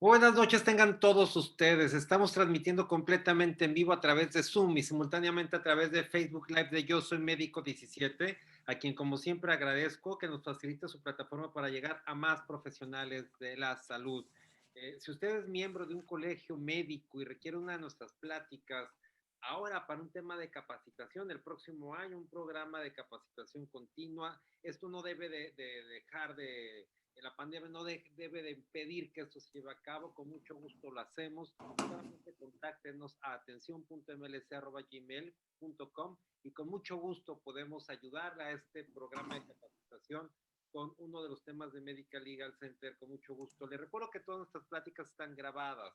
Buenas noches tengan todos ustedes. Estamos transmitiendo completamente en vivo a través de Zoom y simultáneamente a través de Facebook Live de Yo Soy Médico 17, a quien como siempre agradezco que nos facilite su plataforma para llegar a más profesionales de la salud. Si usted es miembro de un colegio médico y requiere una de nuestras pláticas, ahora para un tema de capacitación, el próximo año un programa de capacitación continua, esto no debe de dejar de la pandemia no debe de impedir que esto se lleve a cabo. Con mucho gusto lo hacemos. Solamente contáctenos a atención.mlc@gmail.com y con mucho gusto podemos ayudarle a este programa de capacitación con uno de los temas de Medical Legal Center. Con mucho gusto. Les recuerdo que todas nuestras pláticas están grabadas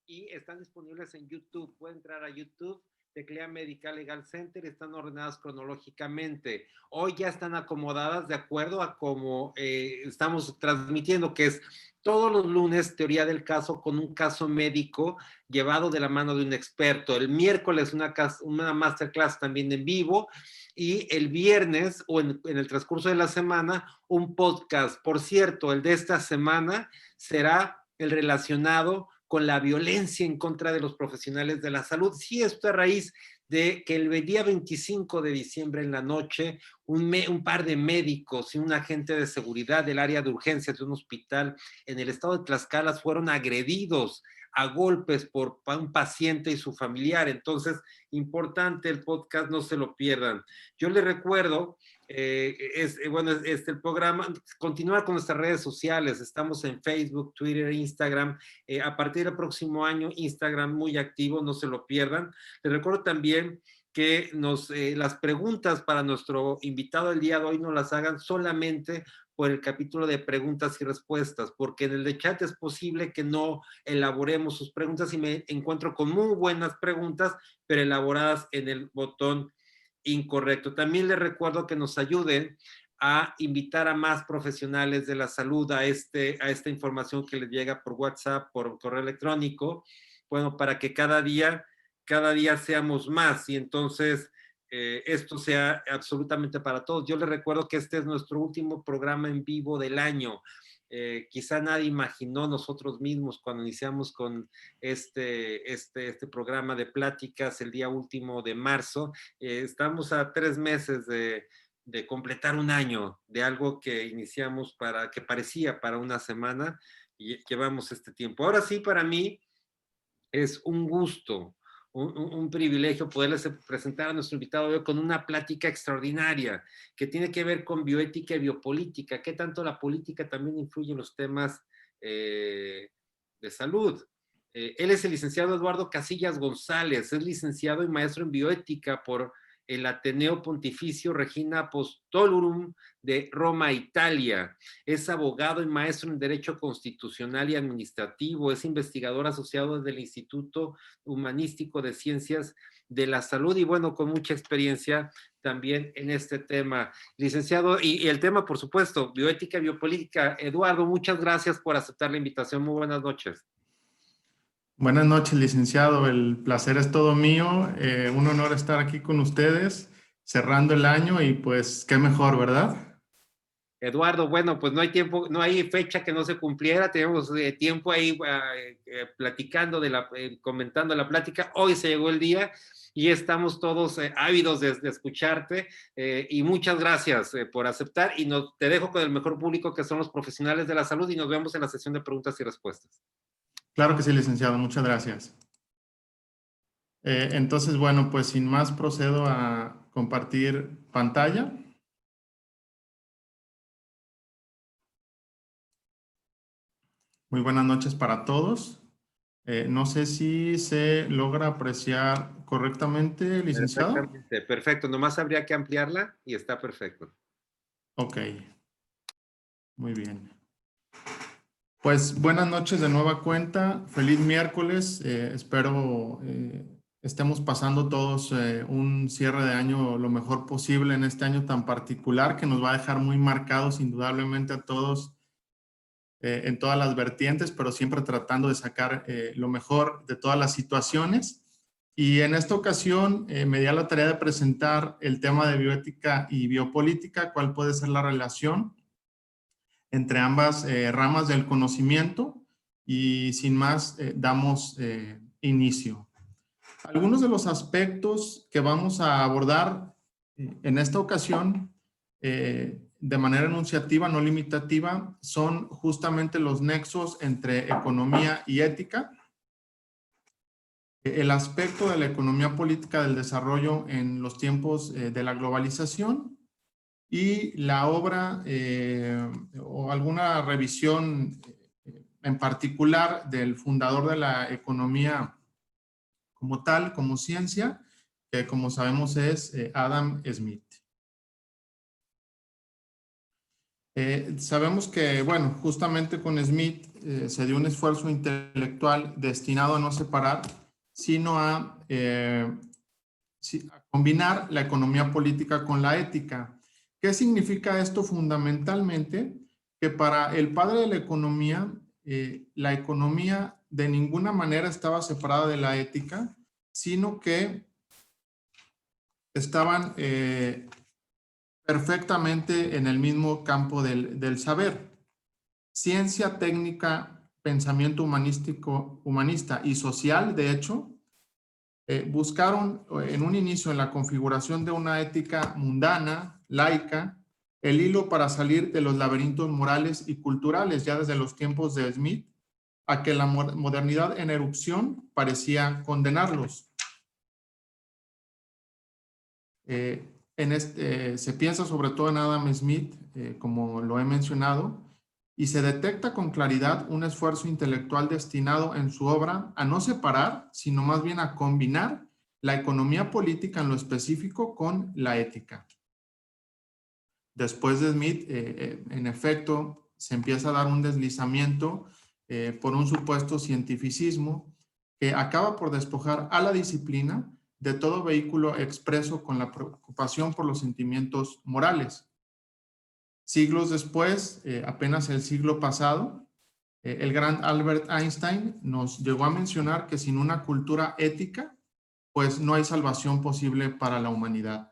y están disponibles en YouTube. Pueden entrar a YouTube, teclea Medical Legal Center, están ordenadas cronológicamente. Hoy ya están acomodadas de acuerdo a cómo estamos transmitiendo, que es todos los lunes teoría del caso con un caso médico llevado de la mano de un experto. El miércoles una masterclass también en vivo y el viernes o en el transcurso de la semana un podcast. Por cierto, el de esta semana será el relacionado con la violencia en contra de los profesionales de la salud. Sí, esto a raíz de que el día 25 de diciembre en la noche, un par de médicos y un agente de seguridad del área de urgencias de un hospital en el estado de Tlaxcala fueron agredidos a golpes por un paciente y su familiar. Entonces, importante el podcast, no se lo pierdan. Yo les recuerdo el programa, continuar con nuestras redes sociales, estamos en Facebook, Twitter, Instagram, a partir del próximo año, Instagram muy activo, no se lo pierdan. Les recuerdo también que las preguntas para nuestro invitado el día de hoy no las hagan solamente por el capítulo de preguntas y respuestas, porque en el de chat es posible que no elaboremos sus preguntas y me encuentro con muy buenas preguntas, pero elaboradas en el botón incorrecto. También les recuerdo que nos ayuden a invitar a más profesionales de la salud a esta información que les llega por WhatsApp, por correo electrónico, bueno, para que cada día seamos más y entonces esto sea absolutamente para todos. Yo les recuerdo que este es nuestro último programa en vivo del año. Quizá nadie imaginó nosotros mismos cuando iniciamos con este programa de pláticas el día último de marzo. Estamos a 3 meses de completar un año de algo que iniciamos que parecía para una semana y llevamos este tiempo. Ahora sí, para mí es un gusto, un privilegio poderles presentar a nuestro invitado hoy con una plática extraordinaria que tiene que ver con bioética y biopolítica, qué tanto la política también influye en los temas de salud. Él es el licenciado Eduardo Casillas González, es licenciado y maestro en bioética por el Ateneo Pontificio Regina Apostolorum de Roma, Italia. Es abogado y maestro en Derecho Constitucional y Administrativo. Es investigador asociado del Instituto Humanístico de Ciencias de la Salud y bueno, con mucha experiencia también en este tema. Licenciado, y el tema, por supuesto, bioética y biopolítica. Eduardo, muchas gracias por aceptar la invitación. Muy buenas noches. Buenas noches, licenciado. El placer es todo mío. Un honor estar aquí con ustedes, cerrando el año y pues qué mejor, ¿verdad? Eduardo, bueno, pues no hay tiempo, no hay fecha que no se cumpliera, tenemos tiempo ahí platicando, comentando la plática, hoy se llegó el día y estamos todos ávidos de escucharte y muchas gracias por aceptar y te dejo con el mejor público que son los profesionales de la salud y nos vemos en la sesión de preguntas y respuestas. Claro que sí, licenciado. Muchas gracias. Entonces, bueno, pues sin más procedo a compartir pantalla. Muy buenas noches para todos. No sé si se logra apreciar correctamente, licenciado. Perfectamente, perfecto, nomás habría que ampliarla y está perfecto. Ok, muy bien. Pues buenas noches de nueva cuenta, feliz miércoles, espero estemos pasando todos un cierre de año lo mejor posible en este año tan particular que nos va a dejar muy marcados indudablemente a todos en todas las vertientes, pero siempre tratando de sacar lo mejor de todas las situaciones. Y en esta ocasión me di a la tarea de presentar el tema de bioética y biopolítica, cuál puede ser la relación entre ambas ramas del conocimiento y sin más damos inicio. Algunos de los aspectos que vamos a abordar en esta ocasión de manera enunciativa, no limitativa, son justamente los nexos entre economía y ética, el aspecto de la economía política del desarrollo en los tiempos de la globalización y la obra o alguna revisión en particular del fundador de la economía como tal, como ciencia, que como sabemos es Adam Smith. Sabemos que, bueno, justamente con Smith se dio un esfuerzo intelectual destinado a no separar, sino a combinar la economía política con la ética. ¿Qué significa esto fundamentalmente? Que para el padre de la economía de ninguna manera estaba separada de la ética, sino que estaban perfectamente en el mismo campo del saber. Ciencia, técnica, pensamiento humanista y social, de hecho, buscaron en un inicio en la configuración de una ética mundana, laica, el hilo para salir de los laberintos morales y culturales ya desde los tiempos de Smith, a que la modernidad en erupción parecía condenarlos. Se piensa sobre todo en Adam Smith, como lo he mencionado, y se detecta con claridad un esfuerzo intelectual destinado en su obra a no separar, sino más bien a combinar la economía política en lo específico con la ética. Después de Smith, en efecto, se empieza a dar un deslizamiento por un supuesto cientificismo que acaba por despojar a la disciplina de todo vehículo expreso con la preocupación por los sentimientos morales. Siglos después, apenas el siglo pasado, el gran Albert Einstein nos llegó a mencionar que sin una cultura ética, pues no hay salvación posible para la humanidad.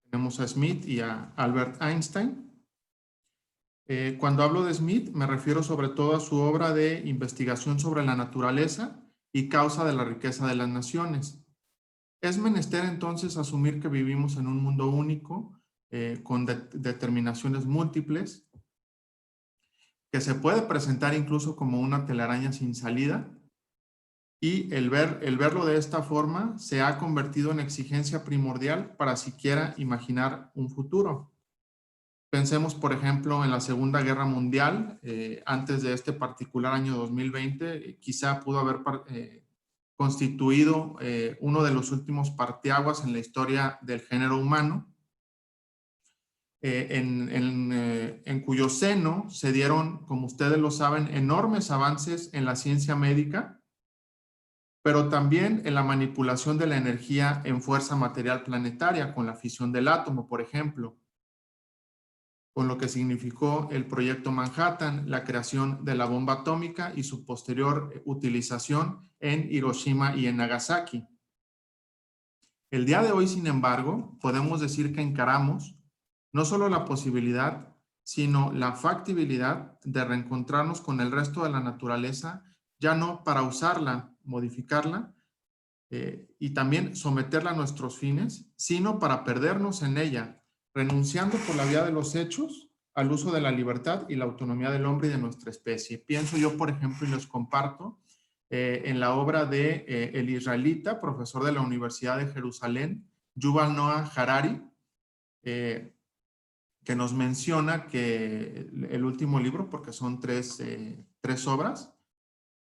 Tenemos a Smith y a Albert Einstein. Cuando hablo de Smith, me refiero sobre todo a su obra de investigación sobre la naturaleza y causa de la riqueza de las naciones. Es menester entonces asumir que vivimos en un mundo único, con determinaciones múltiples, que se puede presentar incluso como una telaraña sin salida, y el verlo de esta forma se ha convertido en exigencia primordial para siquiera imaginar un futuro. Pensemos, por ejemplo, en la Segunda Guerra Mundial, antes de este particular año 2020, quizá pudo haber constituido uno de los últimos parteaguas en la historia del género humano, en cuyo seno se dieron, como ustedes lo saben, enormes avances en la ciencia médica, pero también en la manipulación de la energía en fuerza material planetaria, con la fisión del átomo, por ejemplo, con lo que significó el proyecto Manhattan, la creación de la bomba atómica y su posterior utilización en Hiroshima y en Nagasaki. El día de hoy, sin embargo, podemos decir que encaramos no solo la posibilidad, sino la factibilidad de reencontrarnos con el resto de la naturaleza, ya no para usarla, modificarla, y también someterla a nuestros fines, sino para perdernos en ella, renunciando por la vía de los hechos al uso de la libertad y la autonomía del hombre y de nuestra especie. Pienso yo, por ejemplo, y les comparto, en la obra de el israelita, profesor de la Universidad de Jerusalén, Yuval Noah Harari, que nos menciona que el último libro, porque son tres obras,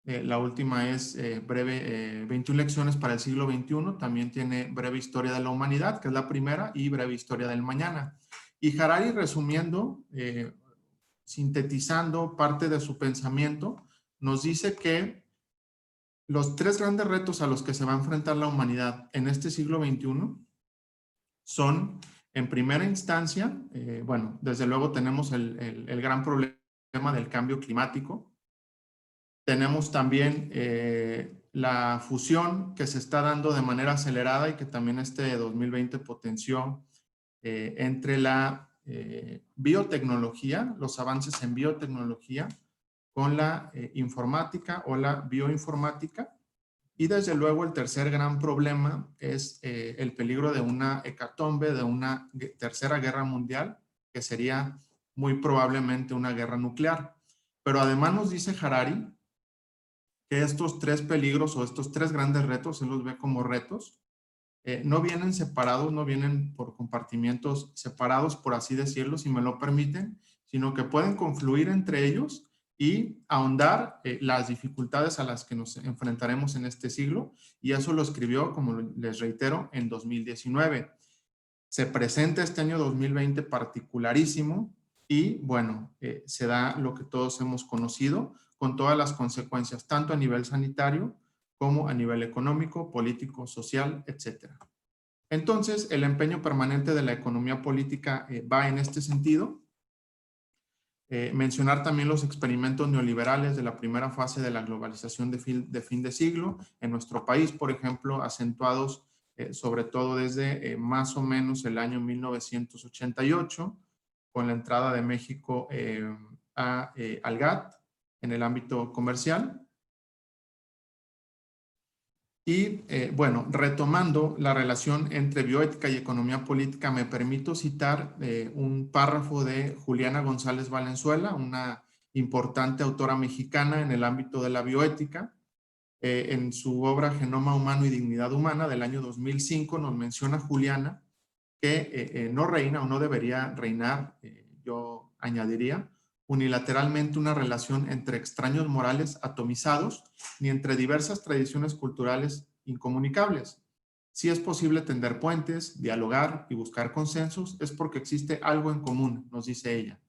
la última es 21 lecciones para el siglo XXI, también tiene Breve Historia de la Humanidad, que es la primera, y Breve Historia del Mañana. Y Harari, resumiendo, sintetizando parte de su pensamiento, nos dice que los tres grandes retos a los que se va a enfrentar la humanidad en este siglo XXI son, en primera instancia, bueno, desde luego tenemos el gran problema del cambio climático. Tenemos también la fusión que se está dando de manera acelerada y que también este 2020 potenció entre la biotecnología, los avances en biotecnología con la informática o la bioinformática. Y desde luego el tercer gran problema es el peligro de una hecatombe, de una tercera guerra mundial, que sería muy probablemente una guerra nuclear. Pero además nos dice Harari que estos tres peligros o estos tres grandes retos, él los ve como retos, no vienen separados, no vienen por compartimientos separados, por así decirlo, si me lo permiten, sino que pueden confluir entre ellos y ahondar las dificultades a las que nos enfrentaremos en este siglo, y eso lo escribió, como les reitero, en 2019. Se presenta este año 2020 particularísimo y, bueno, se da lo que todos hemos conocido, con todas las consecuencias, tanto a nivel sanitario como a nivel económico, político, social, etc. Entonces, el empeño permanente de la economía política va en este sentido. Mencionar también los experimentos neoliberales de la primera fase de la globalización de fin de siglo, en nuestro país, por ejemplo, acentuados sobre todo desde más o menos el año 1988, con la entrada de México al GATT en el ámbito comercial. Y bueno, retomando la relación entre bioética y economía política, me permito citar un párrafo de Juliana González Valenzuela, una importante autora mexicana en el ámbito de la bioética. En su obra Genoma Humano y Dignidad Humana del año 2005 nos menciona Juliana que no reina o no debería reinar, yo añadiría, unilateralmente una relación entre extraños morales atomizados ni entre diversas tradiciones culturales incomunicables. Si es posible tender puentes, dialogar y buscar consensos, es porque existe algo en común, nos dice ella.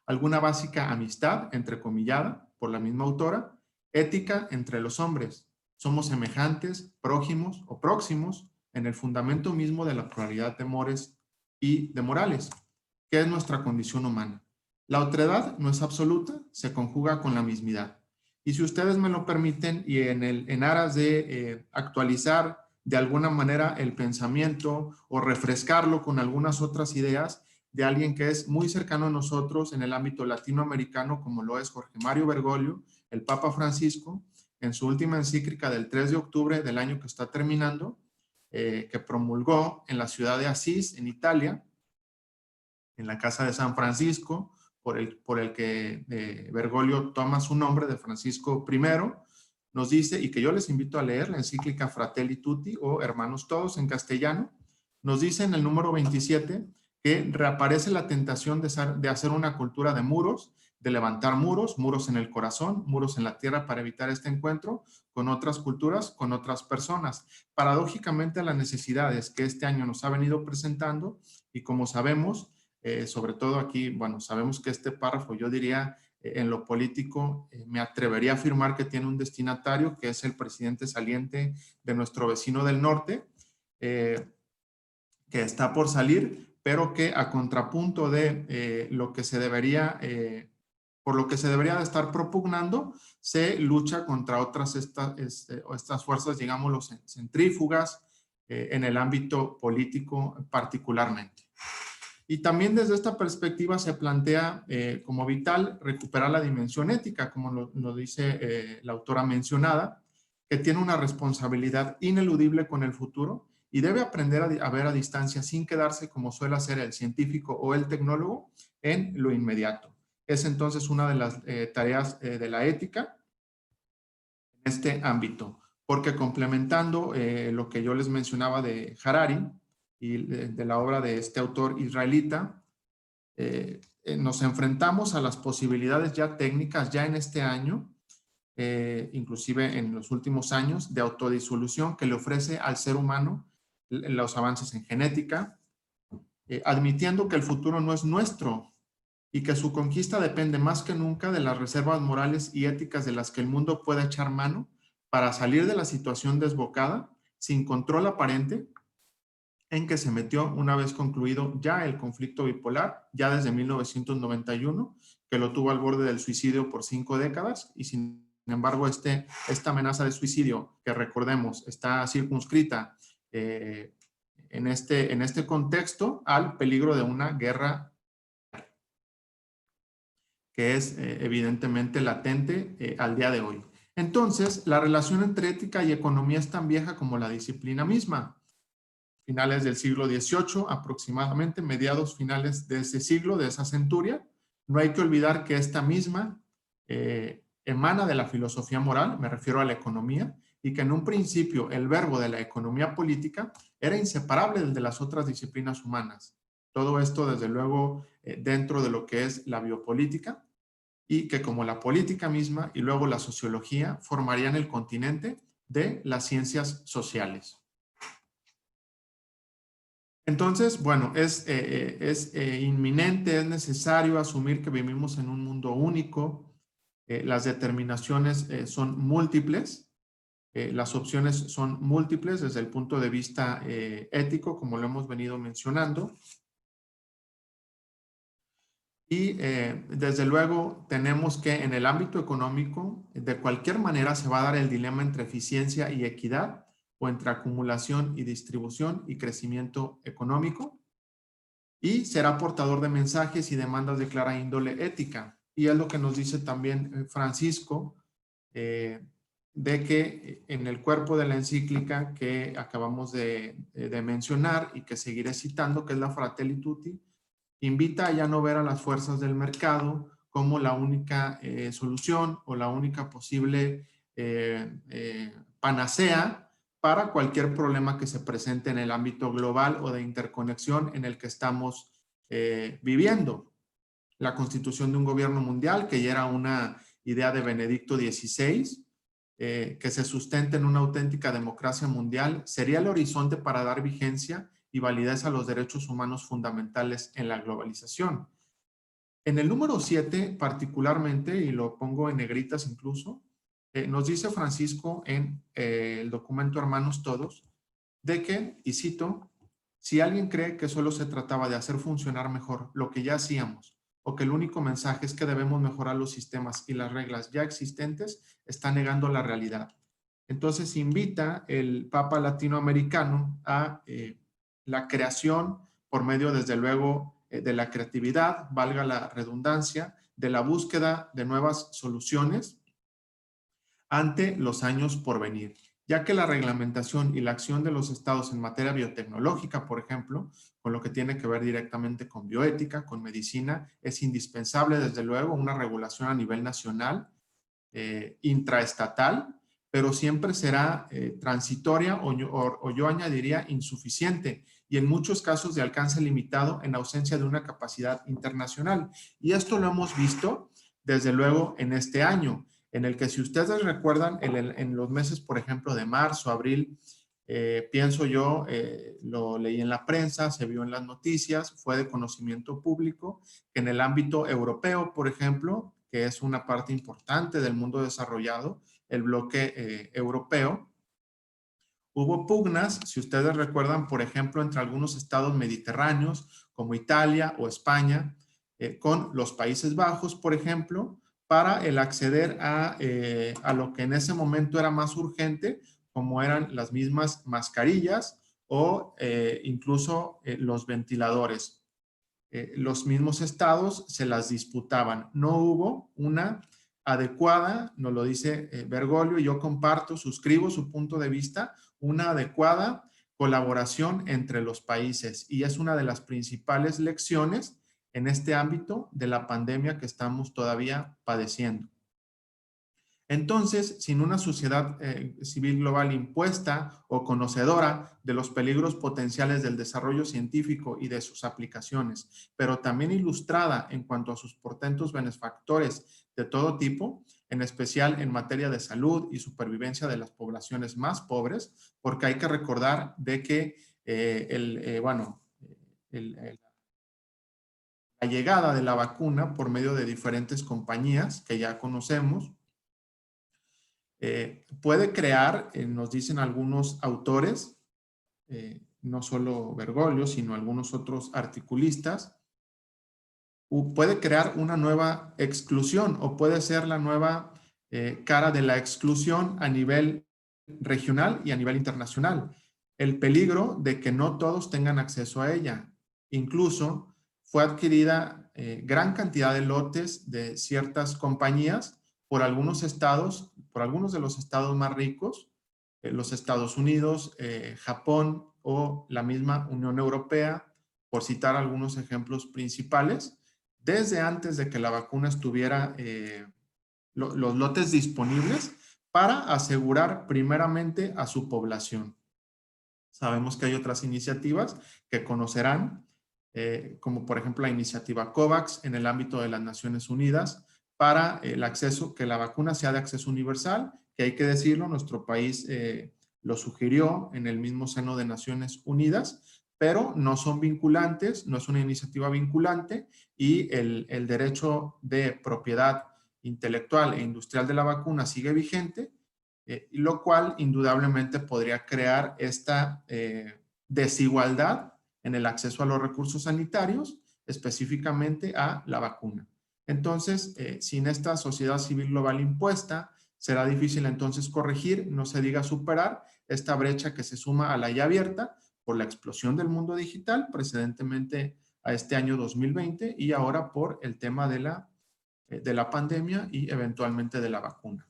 Alguna básica amistad, entrecomillada, por la misma autora, ética entre los hombres. Somos semejantes, prójimos o próximos en el fundamento mismo de la pluralidad de amores y de morales, que es nuestra condición humana. La otredad no es absoluta, se conjuga con la mismidad. Y si ustedes me lo permiten, y en aras de actualizar de alguna manera el pensamiento o refrescarlo con algunas otras ideas de alguien que es muy cercano a nosotros en el ámbito latinoamericano, como lo es Jorge Mario Bergoglio, el Papa Francisco, en su última encíclica del 3 de octubre del año que está terminando, que promulgó en la ciudad de Asís, en Italia, en la casa de San Francisco, por el que Bergoglio toma su nombre de Francisco I, nos dice, y que yo les invito a leer, la encíclica Fratelli Tutti o Hermanos Todos en castellano, nos dice en el número 27 que reaparece la tentación de hacer una cultura de muros, de levantar muros, muros en el corazón, muros en la tierra para evitar este encuentro con otras culturas, con otras personas. Paradójicamente, las necesidades que este año nos ha venido presentando, y como sabemos, sobre todo aquí, bueno, sabemos que este párrafo, yo diría, en lo político, me atrevería a afirmar que tiene un destinatario, que es el presidente saliente de nuestro vecino del norte, que está por salir, pero que a contrapunto de lo que se debería, por lo que se debería de estar propugnando, se lucha contra otras estas fuerzas, digámoslo, centrífugas en el ámbito político particularmente. Y también desde esta perspectiva se plantea como vital recuperar la dimensión ética, como lo dice la autora mencionada, que tiene una responsabilidad ineludible con el futuro y debe aprender a ver a distancia sin quedarse como suele hacer el científico o el tecnólogo en lo inmediato. Es entonces una de las tareas de la ética en este ámbito, porque complementando lo que yo les mencionaba de Harari, y de la obra de este autor israelita, nos enfrentamos a las posibilidades ya técnicas ya en este año, inclusive en los últimos años, de autodisolución que le ofrece al ser humano los avances en genética, admitiendo que el futuro no es nuestro y que su conquista depende más que nunca de las reservas morales y éticas de las que el mundo pueda echar mano para salir de la situación desbocada, sin control aparente, en que se metió una vez concluido ya el conflicto bipolar, ya desde 1991, que lo tuvo al borde del suicidio por 5 décadas, y sin embargo esta amenaza de suicidio, que recordemos, está circunscrita en este contexto al peligro de una guerra que es evidentemente latente al día de hoy. Entonces, la relación entre ética y economía es tan vieja como la disciplina misma. Finales del siglo XVIII, aproximadamente, mediados finales de ese siglo, de esa centuria. No hay que olvidar que esta misma emana de la filosofía moral, me refiero a la economía, y que en un principio el verbo de la economía política era inseparable del de las otras disciplinas humanas. Todo esto, desde luego, dentro de lo que es la biopolítica, y que como la política misma y luego la sociología formarían el continente de las ciencias sociales. Entonces, bueno, es inminente, es necesario asumir que vivimos en un mundo único. Las determinaciones son múltiples, las opciones son múltiples desde el punto de vista ético, como lo hemos venido mencionando. Y desde luego tenemos que en el ámbito económico, de cualquier manera se va a dar el dilema entre eficiencia y equidad, o entre acumulación y distribución y crecimiento económico, y será portador de mensajes y demandas de clara índole ética. Y es lo que nos dice también Francisco, de que en el cuerpo de la encíclica que acabamos de mencionar y que seguiré citando, que es la Fratelli Tutti, invita a ya no ver a las fuerzas del mercado como la única solución o la única posible panacea para cualquier problema que se presente en el ámbito global o de interconexión en el que estamos viviendo. La constitución de un gobierno mundial, que ya era una idea de Benedicto XVI, que se sustenta en una auténtica democracia mundial, sería el horizonte para dar vigencia y validez a los derechos humanos fundamentales en la globalización. En el número 7 particularmente, y lo pongo en negritas incluso, nos dice Francisco en el documento Hermanos Todos, de que, y cito, si alguien cree que solo se trataba de hacer funcionar mejor lo que ya hacíamos, o que el único mensaje es que debemos mejorar los sistemas y las reglas ya existentes, está negando la realidad. Entonces invita el Papa latinoamericano a la creación por medio, desde luego, de la creatividad, valga la redundancia, de la búsqueda de nuevas soluciones ante los años por venir, ya que la reglamentación y la acción de los estados en materia biotecnológica, por ejemplo, con lo que tiene que ver directamente con bioética, con medicina, es indispensable, desde luego, una regulación a nivel nacional, intraestatal, pero siempre será transitoria o yo añadiría insuficiente y en muchos casos de alcance limitado en ausencia de una capacidad internacional. Y esto lo hemos visto, desde luego, en este año, en el que, si ustedes recuerdan, en los meses, por ejemplo, de marzo, abril, pienso yo, lo leí en la prensa, se vio en las noticias, fue de conocimiento público, que en el ámbito europeo, por ejemplo, que es una parte importante del mundo desarrollado, el bloque europeo, hubo pugnas, si ustedes recuerdan, por ejemplo, entre algunos estados mediterráneos, como Italia o España, con los Países Bajos, por ejemplo, para el acceder a lo que en ese momento era más urgente, como eran las mismas mascarillas o incluso los ventiladores. Los mismos estados se las disputaban. No hubo una adecuada, nos lo dice Bergoglio, y yo comparto, suscribo su punto de vista, una adecuada colaboración entre los países. Y es una de las principales lecciones en este ámbito de la pandemia que estamos todavía padeciendo. Entonces, sin una sociedad civil global impuesta o conocedora de los peligros potenciales del desarrollo científico y de sus aplicaciones, pero también ilustrada en cuanto a sus portentos benefactores de todo tipo, en especial en materia de salud y supervivencia de las poblaciones más pobres, porque hay que recordar de que la llegada de la vacuna por medio de diferentes compañías que ya conocemos, puede crear, nos dicen algunos autores, no solo Bergoglio, sino algunos otros articulistas, puede crear una nueva exclusión o puede ser la nueva cara de la exclusión a nivel regional y a nivel internacional. El peligro de que no todos tengan acceso a ella. Incluso fue adquirida gran cantidad de lotes de ciertas compañías por algunos de los estados más ricos, los Estados Unidos, Japón o la misma Unión Europea, por citar algunos ejemplos principales, desde antes de que la vacuna estuviera los lotes disponibles para asegurar primeramente a su población. Sabemos que hay otras iniciativas que conocerán, como por ejemplo la iniciativa COVAX en el ámbito de las Naciones Unidas para el acceso, que la vacuna sea de acceso universal, que hay que decirlo, nuestro país lo sugirió en el mismo seno de Naciones Unidas, pero no son vinculantes, no es una iniciativa vinculante y el derecho de propiedad intelectual e industrial de la vacuna sigue vigente, lo cual indudablemente podría crear esta desigualdad en el acceso a los recursos sanitarios, específicamente a la vacuna. Entonces, sin esta sociedad civil global impuesta, será difícil entonces corregir, no se diga superar, esta brecha que se suma a la ya abierta por la explosión del mundo digital, precedentemente a este año 2020 y ahora por el tema de la pandemia y eventualmente de la vacuna.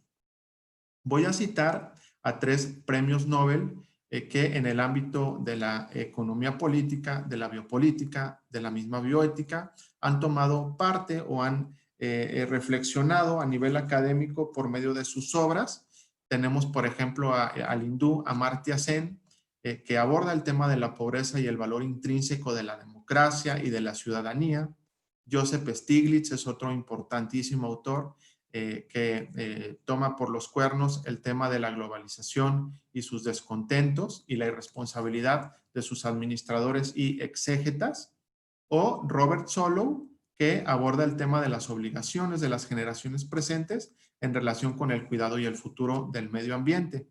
Voy a citar a 3 premios Nobel que en el ámbito de la economía política, de la biopolítica, de la misma bioética, han tomado parte o han reflexionado a nivel académico por medio de sus obras. Tenemos, por ejemplo, al hindú Amartya Sen, que aborda el tema de la pobreza y el valor intrínseco de la democracia y de la ciudadanía. Joseph Stiglitz es otro importantísimo autor que toma por los cuernos el tema de la globalización y sus descontentos y la irresponsabilidad de sus administradores y exégetas, o Robert Solow, que aborda el tema de las obligaciones de las generaciones presentes en relación con el cuidado y el futuro del medio ambiente.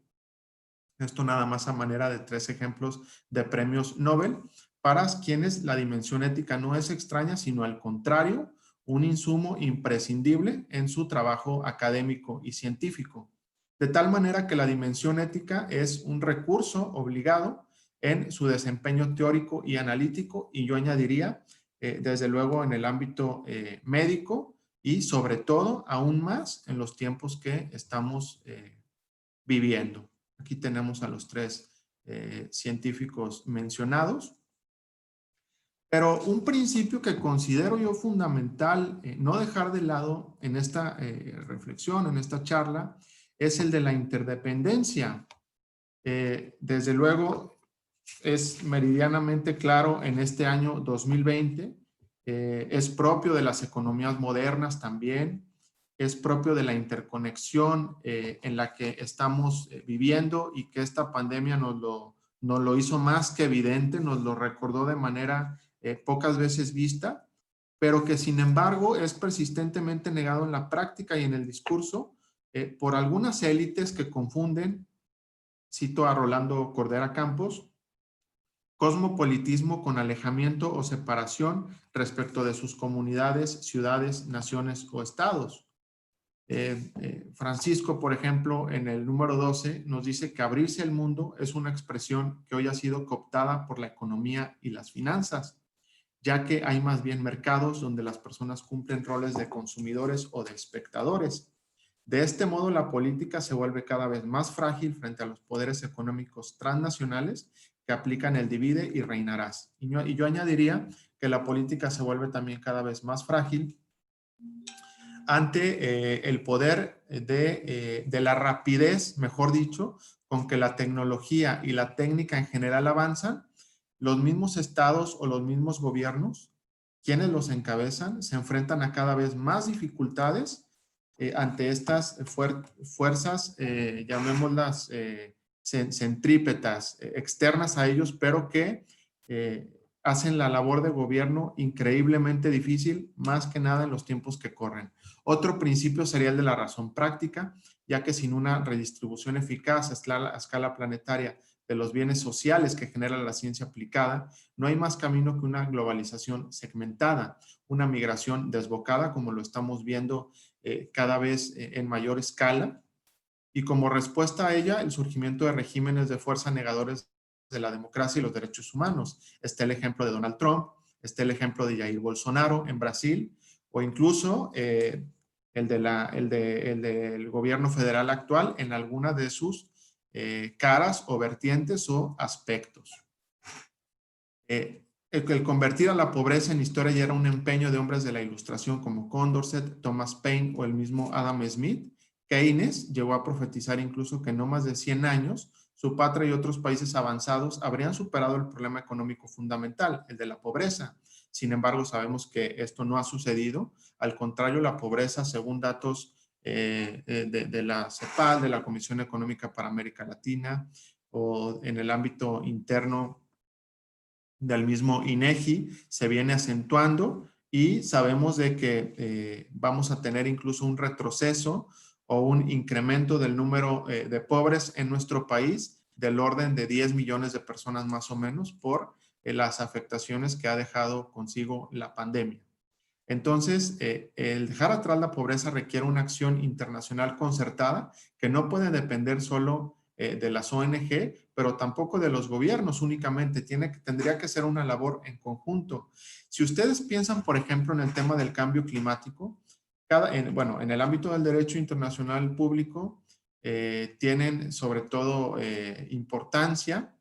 Esto nada más a manera de 3 ejemplos de premios Nobel, para quienes la dimensión ética no es extraña, sino al contrario, un insumo imprescindible en su trabajo académico y científico. De tal manera que la dimensión ética es un recurso obligado en su desempeño teórico y analítico, y yo añadiría, desde luego, en el ámbito médico y sobre todo, aún más, en los tiempos que estamos viviendo. Aquí tenemos a los 3 científicos mencionados. Pero un principio que considero yo fundamental no dejar de lado en esta reflexión, en esta charla, es el de la interdependencia. Desde luego, es meridianamente claro en este año 2020, es propio de las economías modernas también, es propio de la interconexión en la que estamos viviendo y que esta pandemia nos lo hizo más que evidente, nos lo recordó de manera pocas veces vista, pero que sin embargo es persistentemente negado en la práctica y en el discurso por algunas élites que confunden, cito a Rolando Cordera Campos, cosmopolitismo con alejamiento o separación respecto de sus comunidades, ciudades, naciones o estados. Francisco, por ejemplo, en el número 12 nos dice que abrirse al mundo es una expresión que hoy ha sido cooptada por la economía y las finanzas, ya que hay más bien mercados donde las personas cumplen roles de consumidores o de espectadores. De este modo, la política se vuelve cada vez más frágil frente a los poderes económicos transnacionales que aplican el divide y reinarás. Y yo añadiría que la política se vuelve también cada vez más frágil ante el poder de la rapidez, mejor dicho, con que la tecnología y la técnica en general avanzan. Los mismos estados o los mismos gobiernos, quienes los encabezan, se enfrentan a cada vez más dificultades ante estas fuerzas, llamémoslas centrípetas, externas a ellos, pero que hacen la labor de gobierno increíblemente difícil, más que nada en los tiempos que corren. Otro principio sería el de la razón práctica, ya que sin una redistribución eficaz a escala planetaria de los bienes sociales que genera la ciencia aplicada, no hay más camino que una globalización segmentada, una migración desbocada, como lo estamos viendo cada vez en mayor escala, y como respuesta a ella, el surgimiento de regímenes de fuerza negadores de la democracia y los derechos humanos. Está el ejemplo de Donald Trump, Está el ejemplo de Jair Bolsonaro en Brasil, o incluso el del gobierno federal actual en alguna de sus caras o vertientes o aspectos. El convertir a la pobreza en historia ya era un empeño de hombres de la ilustración como Condorcet, Thomas Paine o el mismo Adam Smith. Keynes llegó a profetizar incluso que en no más de 100 años su patria y otros países avanzados habrían superado el problema económico fundamental, el de la pobreza. Sin embargo, sabemos que esto no ha sucedido. Al contrario, la pobreza, según datos de la CEPAL, de la Comisión Económica para América Latina, o en el ámbito interno del mismo INEGI, se viene acentuando y sabemos de que vamos a tener incluso un retroceso o un incremento del número de pobres en nuestro país del orden de 10 millones de personas más o menos por las afectaciones que ha dejado consigo la pandemia. Entonces, el dejar atrás la pobreza requiere una acción internacional concertada que no puede depender solo de las ONG, pero tampoco de los gobiernos únicamente. Tendría que ser una labor en conjunto. Si ustedes piensan, por ejemplo, en el tema del cambio climático, en el ámbito del derecho internacional público, tienen sobre todo importancia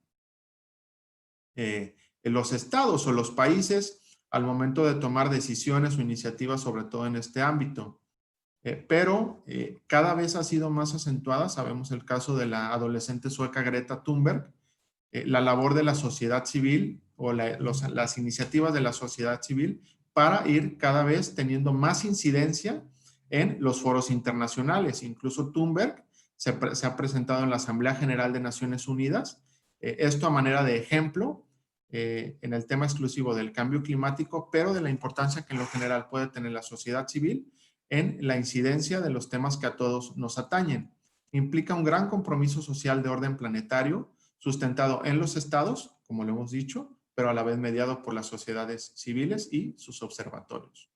los estados o los países al momento de tomar decisiones o iniciativas, sobre todo en este ámbito. Pero cada vez ha sido más acentuada, sabemos el caso de la adolescente sueca Greta Thunberg, la labor de la sociedad civil o las iniciativas de la sociedad civil para ir cada vez teniendo más incidencia en los foros internacionales. Incluso Thunberg se ha presentado en la Asamblea General de Naciones Unidas, esto a manera de ejemplo, en el tema exclusivo del cambio climático, pero de la importancia que en lo general puede tener la sociedad civil en la incidencia de los temas que a todos nos atañen. Implica un gran compromiso social de orden planetario, sustentado en los estados, como lo hemos dicho, pero a la vez mediado por las sociedades civiles y sus observatorios.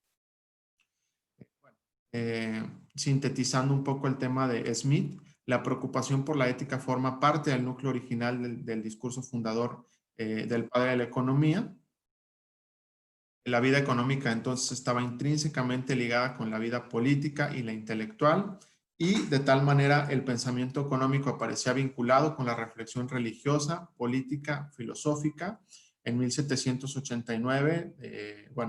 Sintetizando un poco el tema de Smith, la preocupación por la ética forma parte del núcleo original del discurso fundador del padre de la economía. La vida económica entonces estaba intrínsecamente ligada con la vida política y la intelectual, y de tal manera el pensamiento económico aparecía vinculado con la reflexión religiosa, política, filosófica. En 1789,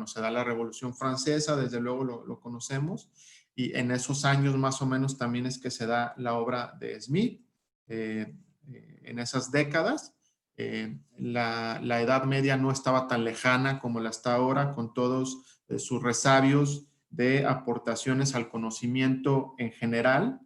se da la Revolución Francesa, desde luego lo conocemos, y en esos años más o menos también es que se da la obra de Smith, en esas décadas. La Edad Media no estaba tan lejana como la está ahora, con todos sus resabios de aportaciones al conocimiento en general,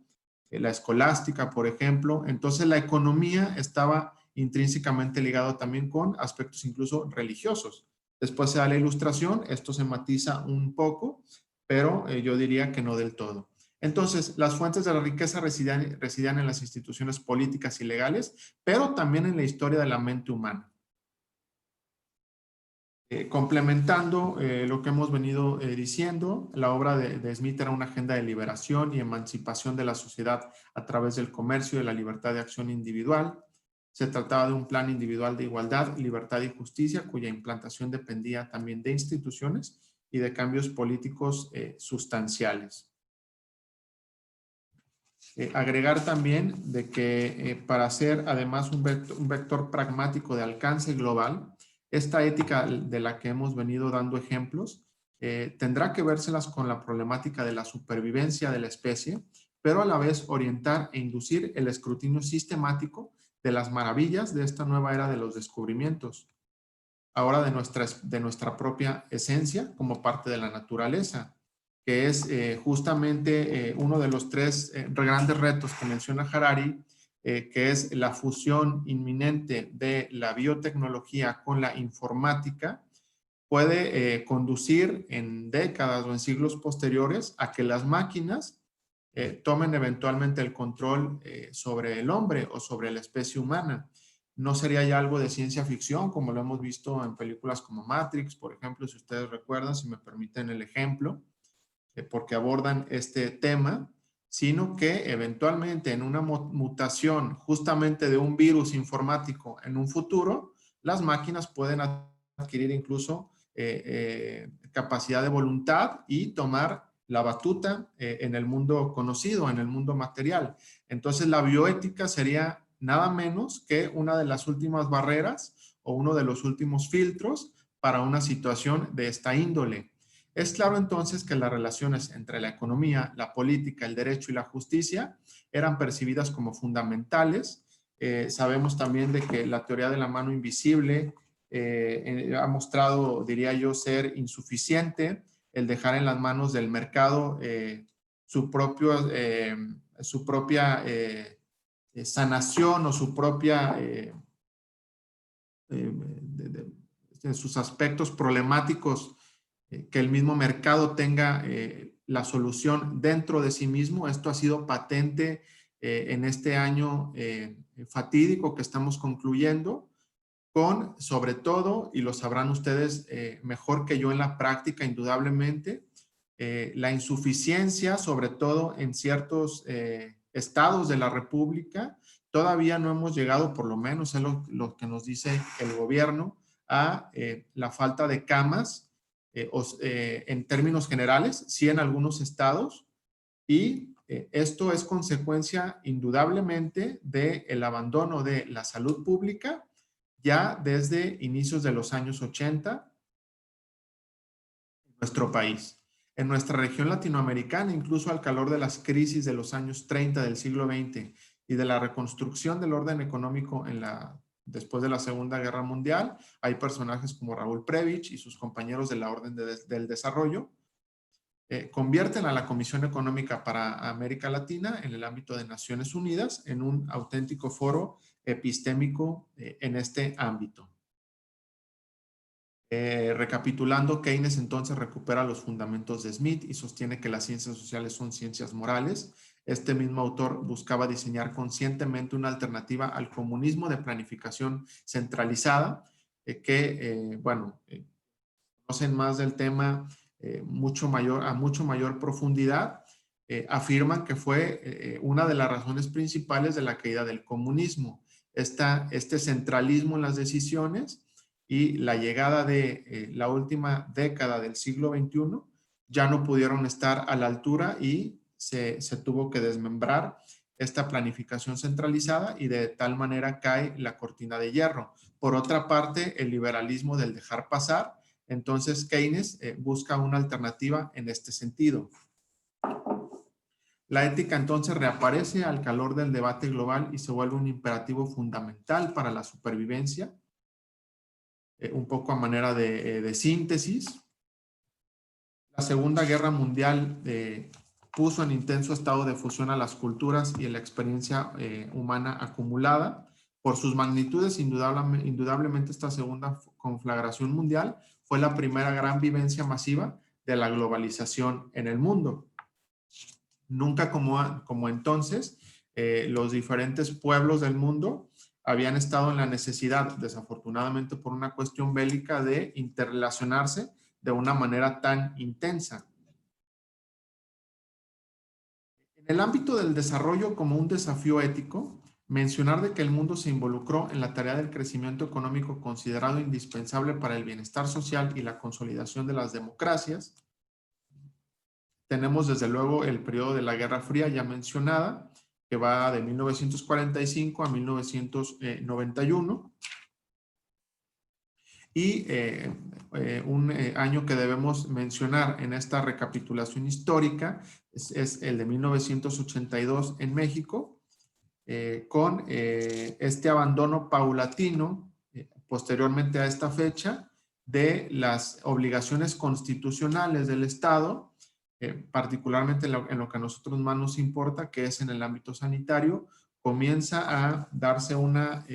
la escolástica, por ejemplo. Entonces, la economía estaba intrínsecamente ligado también con aspectos incluso religiosos. Después se da la Ilustración, esto se matiza un poco, pero yo diría que no del todo. Entonces, las fuentes de la riqueza residían en las instituciones políticas y legales, pero también en la historia de la mente humana. Complementando lo que hemos venido diciendo, la obra de Smith era una agenda de liberación y emancipación de la sociedad a través del comercio y de la libertad de acción individual. Se trataba de un plan individual de igualdad, libertad y justicia, cuya implantación dependía también de instituciones y de cambios políticos sustanciales. Agregar también de que para ser además un vector pragmático de alcance global, esta ética de la que hemos venido dando ejemplos tendrá que vérselas con la problemática de la supervivencia de la especie, pero a la vez orientar e inducir el escrutinio sistemático de las maravillas de esta nueva era de los descubrimientos, ahora de nuestra propia esencia como parte de la naturaleza, que es justamente uno de los tres grandes retos que menciona Harari, que es la fusión inminente de la biotecnología con la informática, puede conducir en décadas o en siglos posteriores a que las máquinas tomen eventualmente el control sobre el hombre o sobre la especie humana. No sería ya algo de ciencia ficción, como lo hemos visto en películas como Matrix, por ejemplo, si ustedes recuerdan, si me permiten el ejemplo, porque abordan este tema, sino que eventualmente en una mutación justamente de un virus informático en un futuro, las máquinas pueden adquirir incluso capacidad de voluntad y tomar la batuta en el mundo conocido, en el mundo material. Entonces, la bioética sería nada menos que una de las últimas barreras o uno de los últimos filtros para una situación de esta índole. Es claro entonces que las relaciones entre la economía, la política, el derecho y la justicia eran percibidas como fundamentales. Sabemos también de que la teoría de la mano invisible ha mostrado, diría yo, ser insuficiente el dejar en las manos del mercado su propia sanación o su propia sus aspectos problemáticos, que el mismo mercado tenga la solución dentro de sí mismo. Esto ha sido patente en este año fatídico que estamos concluyendo, con, sobre todo, y lo sabrán ustedes mejor que yo en la práctica, indudablemente, la insuficiencia, sobre todo en ciertos estados de la República. Todavía no hemos llegado, por lo menos es lo que nos dice el gobierno, a la falta de camas en términos generales, sí en algunos estados, y esto es consecuencia indudablemente del abandono de la salud pública ya desde inicios de los años 80 en nuestro país. En nuestra región latinoamericana, incluso al calor de las crisis de los años 30 del siglo XX y de la reconstrucción del orden económico después de la Segunda Guerra Mundial, hay personajes como Raúl Prebisch y sus compañeros de la Orden del Desarrollo, convierten a la Comisión Económica para América Latina en el ámbito de Naciones Unidas en un auténtico foro epistémico en este ámbito. Recapitulando, Keynes entonces recupera los fundamentos de Smith y sostiene que las ciencias sociales son ciencias morales. Este mismo autor buscaba diseñar conscientemente una alternativa al comunismo de planificación centralizada, conocen más del tema a mucho mayor profundidad, afirman que fue una de las razones principales de la caída del comunismo. Este centralismo en las decisiones y la llegada de la última década del siglo XXI ya no pudieron estar a la altura y se tuvo que desmembrar esta planificación centralizada y de tal manera cae la cortina de hierro. Por otra parte, el liberalismo del dejar pasar. Entonces, Keynes busca una alternativa en este sentido. La ética entonces reaparece al calor del debate global y se vuelve un imperativo fundamental para la supervivencia, un poco a manera de síntesis. La Segunda Guerra Mundial puso en intenso estado de fusión a las culturas y a la experiencia humana acumulada. Por sus magnitudes, indudablemente esta segunda conflagración mundial fue la primera gran vivencia masiva de la globalización en el mundo. Nunca como entonces, los diferentes pueblos del mundo habían estado en la necesidad, desafortunadamente por una cuestión bélica, de interrelacionarse de una manera tan intensa. En el ámbito del desarrollo como un desafío ético, mencionar de que el mundo se involucró en la tarea del crecimiento económico considerado indispensable para el bienestar social y la consolidación de las democracias. Tenemos desde luego el periodo de la Guerra Fría ya mencionada, que va de 1945 a 1991. Y un año que debemos mencionar en esta recapitulación histórica es el de 1982 en México, con este abandono paulatino, posteriormente a esta fecha, de las obligaciones constitucionales del Estado, particularmente en lo que a nosotros más nos importa, que es en el ámbito sanitario. Comienza a darse una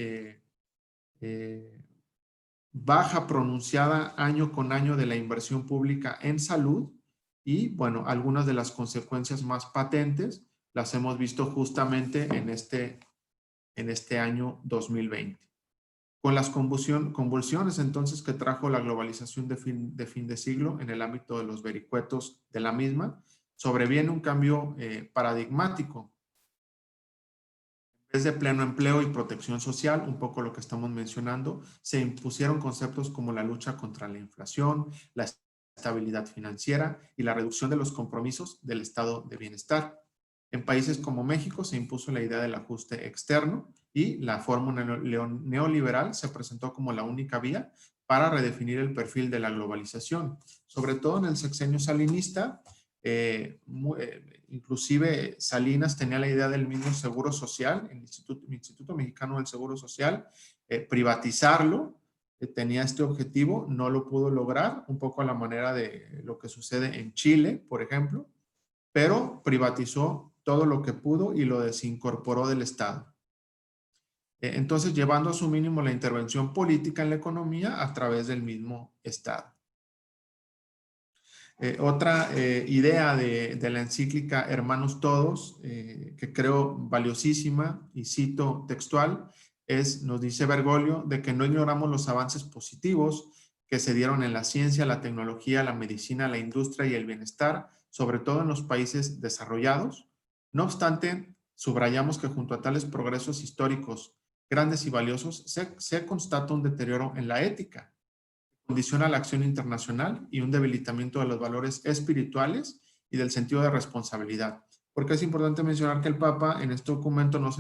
baja pronunciada año con año de la inversión pública en salud y, bueno, algunas de las consecuencias más patentes las hemos visto justamente en este año 2020. Con las convulsiones entonces que trajo la globalización de fin de siglo en el ámbito de los vericuetos de la misma, sobreviene un cambio paradigmático. En Desde pleno empleo y protección social, un poco lo que estamos mencionando, se impusieron conceptos como la lucha contra la inflación, la estabilidad financiera y la reducción de los compromisos del estado de bienestar. En países como México se impuso la idea del ajuste externo y la fórmula neoliberal se presentó como la única vía para redefinir el perfil de la globalización. Sobre todo en el sexenio salinista, inclusive Salinas tenía la idea del mismo seguro social, el Instituto Mexicano del Seguro Social, privatizarlo, tenía este objetivo, no lo pudo lograr, un poco a la manera de lo que sucede en Chile, por ejemplo, pero privatizó todo lo que pudo y lo desincorporó del Estado. Entonces, llevando a su mínimo la intervención política en la economía a través del mismo Estado. Otra idea de la encíclica Hermanos Todos, que creo valiosísima, y cito textual, nos dice Bergoglio, de que no ignoramos los avances positivos que se dieron en la ciencia, la tecnología, la medicina, la industria y el bienestar, sobre todo en los países desarrollados. No obstante, subrayamos que junto a tales progresos históricos grandes y valiosos, se constata un deterioro en la ética, condiciona la acción internacional y un debilitamiento de los valores espirituales y del sentido de responsabilidad. Porque es importante mencionar que el Papa en este documento no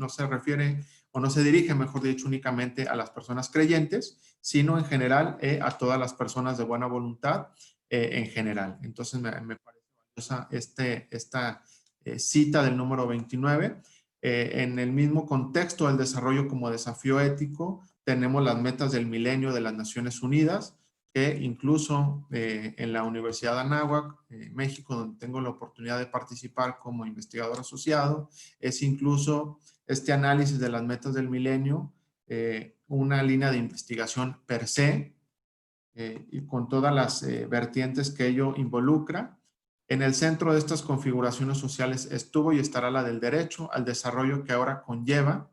se refiere o no se dirige, mejor dicho, únicamente a las personas creyentes, sino en general a todas las personas de buena voluntad en general. Entonces me parece valiosa esta cita del número 29. En el mismo contexto del desarrollo como desafío ético, tenemos las metas del milenio de las Naciones Unidas, que incluso en la Universidad de Anáhuac, México, donde tengo la oportunidad de participar como investigador asociado, es incluso este análisis de las metas del milenio, una línea de investigación per se, y con todas las vertientes que ello involucra. En el centro de estas configuraciones sociales estuvo y estará la del derecho al desarrollo que ahora conlleva,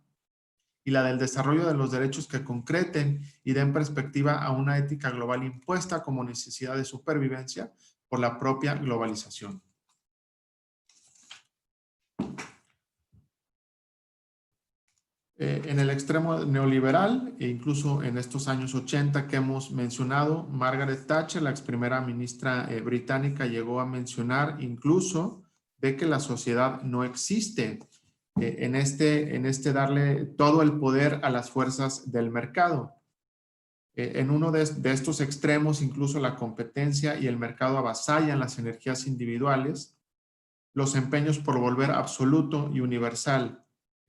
y la del desarrollo de los derechos que concreten y den perspectiva a una ética global impuesta como necesidad de supervivencia por la propia globalización. En el extremo neoliberal, e incluso en estos años 80 que hemos mencionado, Margaret Thatcher, la ex primera ministra británica, llegó a mencionar incluso de que la sociedad no existe en este darle todo el poder a las fuerzas del mercado. En uno de estos extremos, incluso la competencia y el mercado avasallan las energías individuales. Los empeños por volver absoluto y universal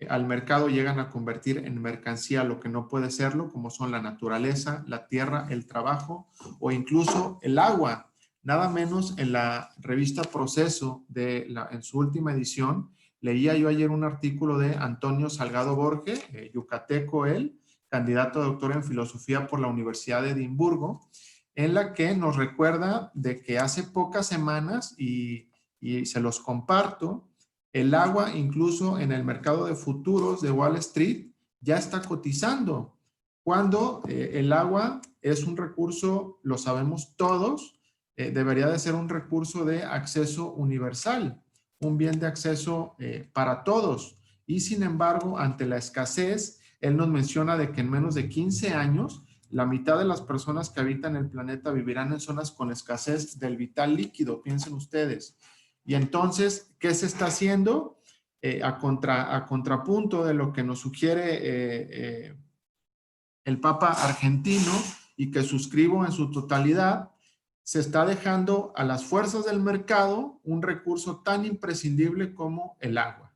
al mercado llegan a convertir en mercancía lo que no puede serlo, como son la naturaleza, la tierra, el trabajo o incluso el agua. Nada menos en la revista Proceso, en su última edición, leía yo ayer un artículo de Antonio Salgado Borges, yucateco él, candidato a doctor en filosofía por la Universidad de Edimburgo, en la que nos recuerda de que hace pocas semanas, y se los comparto, el agua incluso en el mercado de futuros de Wall Street ya está cotizando, cuando el agua es un recurso, lo sabemos todos, debería de ser un recurso de acceso universal, un bien de acceso para todos. Y sin embargo, ante la escasez, él nos menciona de que en menos de 15 años, la mitad de las personas que habitan el planeta vivirán en zonas con escasez del vital líquido, piensen ustedes. Y entonces, ¿qué se está haciendo? A contrapunto de lo que nos sugiere el Papa argentino y que suscribo en su totalidad, se está dejando a las fuerzas del mercado un recurso tan imprescindible como el agua.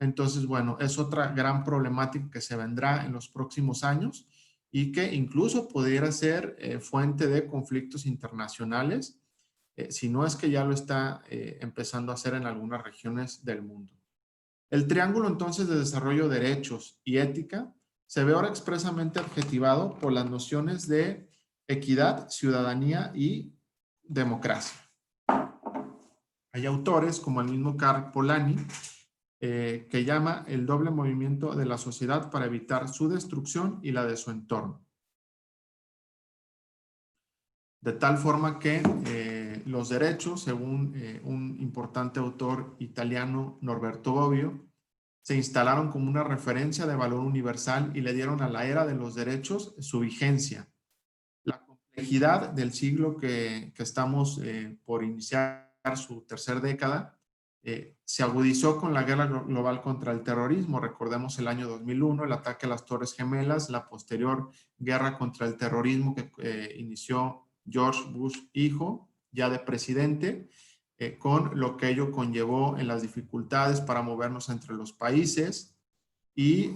Entonces, bueno, es otra gran problemática que se vendrá en los próximos años y que incluso pudiera ser fuente de conflictos internacionales, si no es que ya lo está empezando a hacer en algunas regiones del mundo. El triángulo entonces de desarrollo, derechos y ética se ve ahora expresamente adjetivado por las nociones de equidad, ciudadanía y democracia. Hay autores como el mismo Karl Polanyi que llama el doble movimiento de la sociedad para evitar su destrucción y la de su entorno. De tal forma que los derechos, según un importante autor italiano, Norberto Bobbio, se instalaron como una referencia de valor universal y le dieron a la era de los derechos su vigencia. La complejidad del siglo que estamos por iniciar su tercera década se agudizó con la guerra global contra el terrorismo. Recordemos el año 2001, el ataque a las Torres Gemelas, la posterior guerra contra el terrorismo que inició George Bush hijo, ya de presidente, con lo que ello conllevó en las dificultades para movernos entre los países y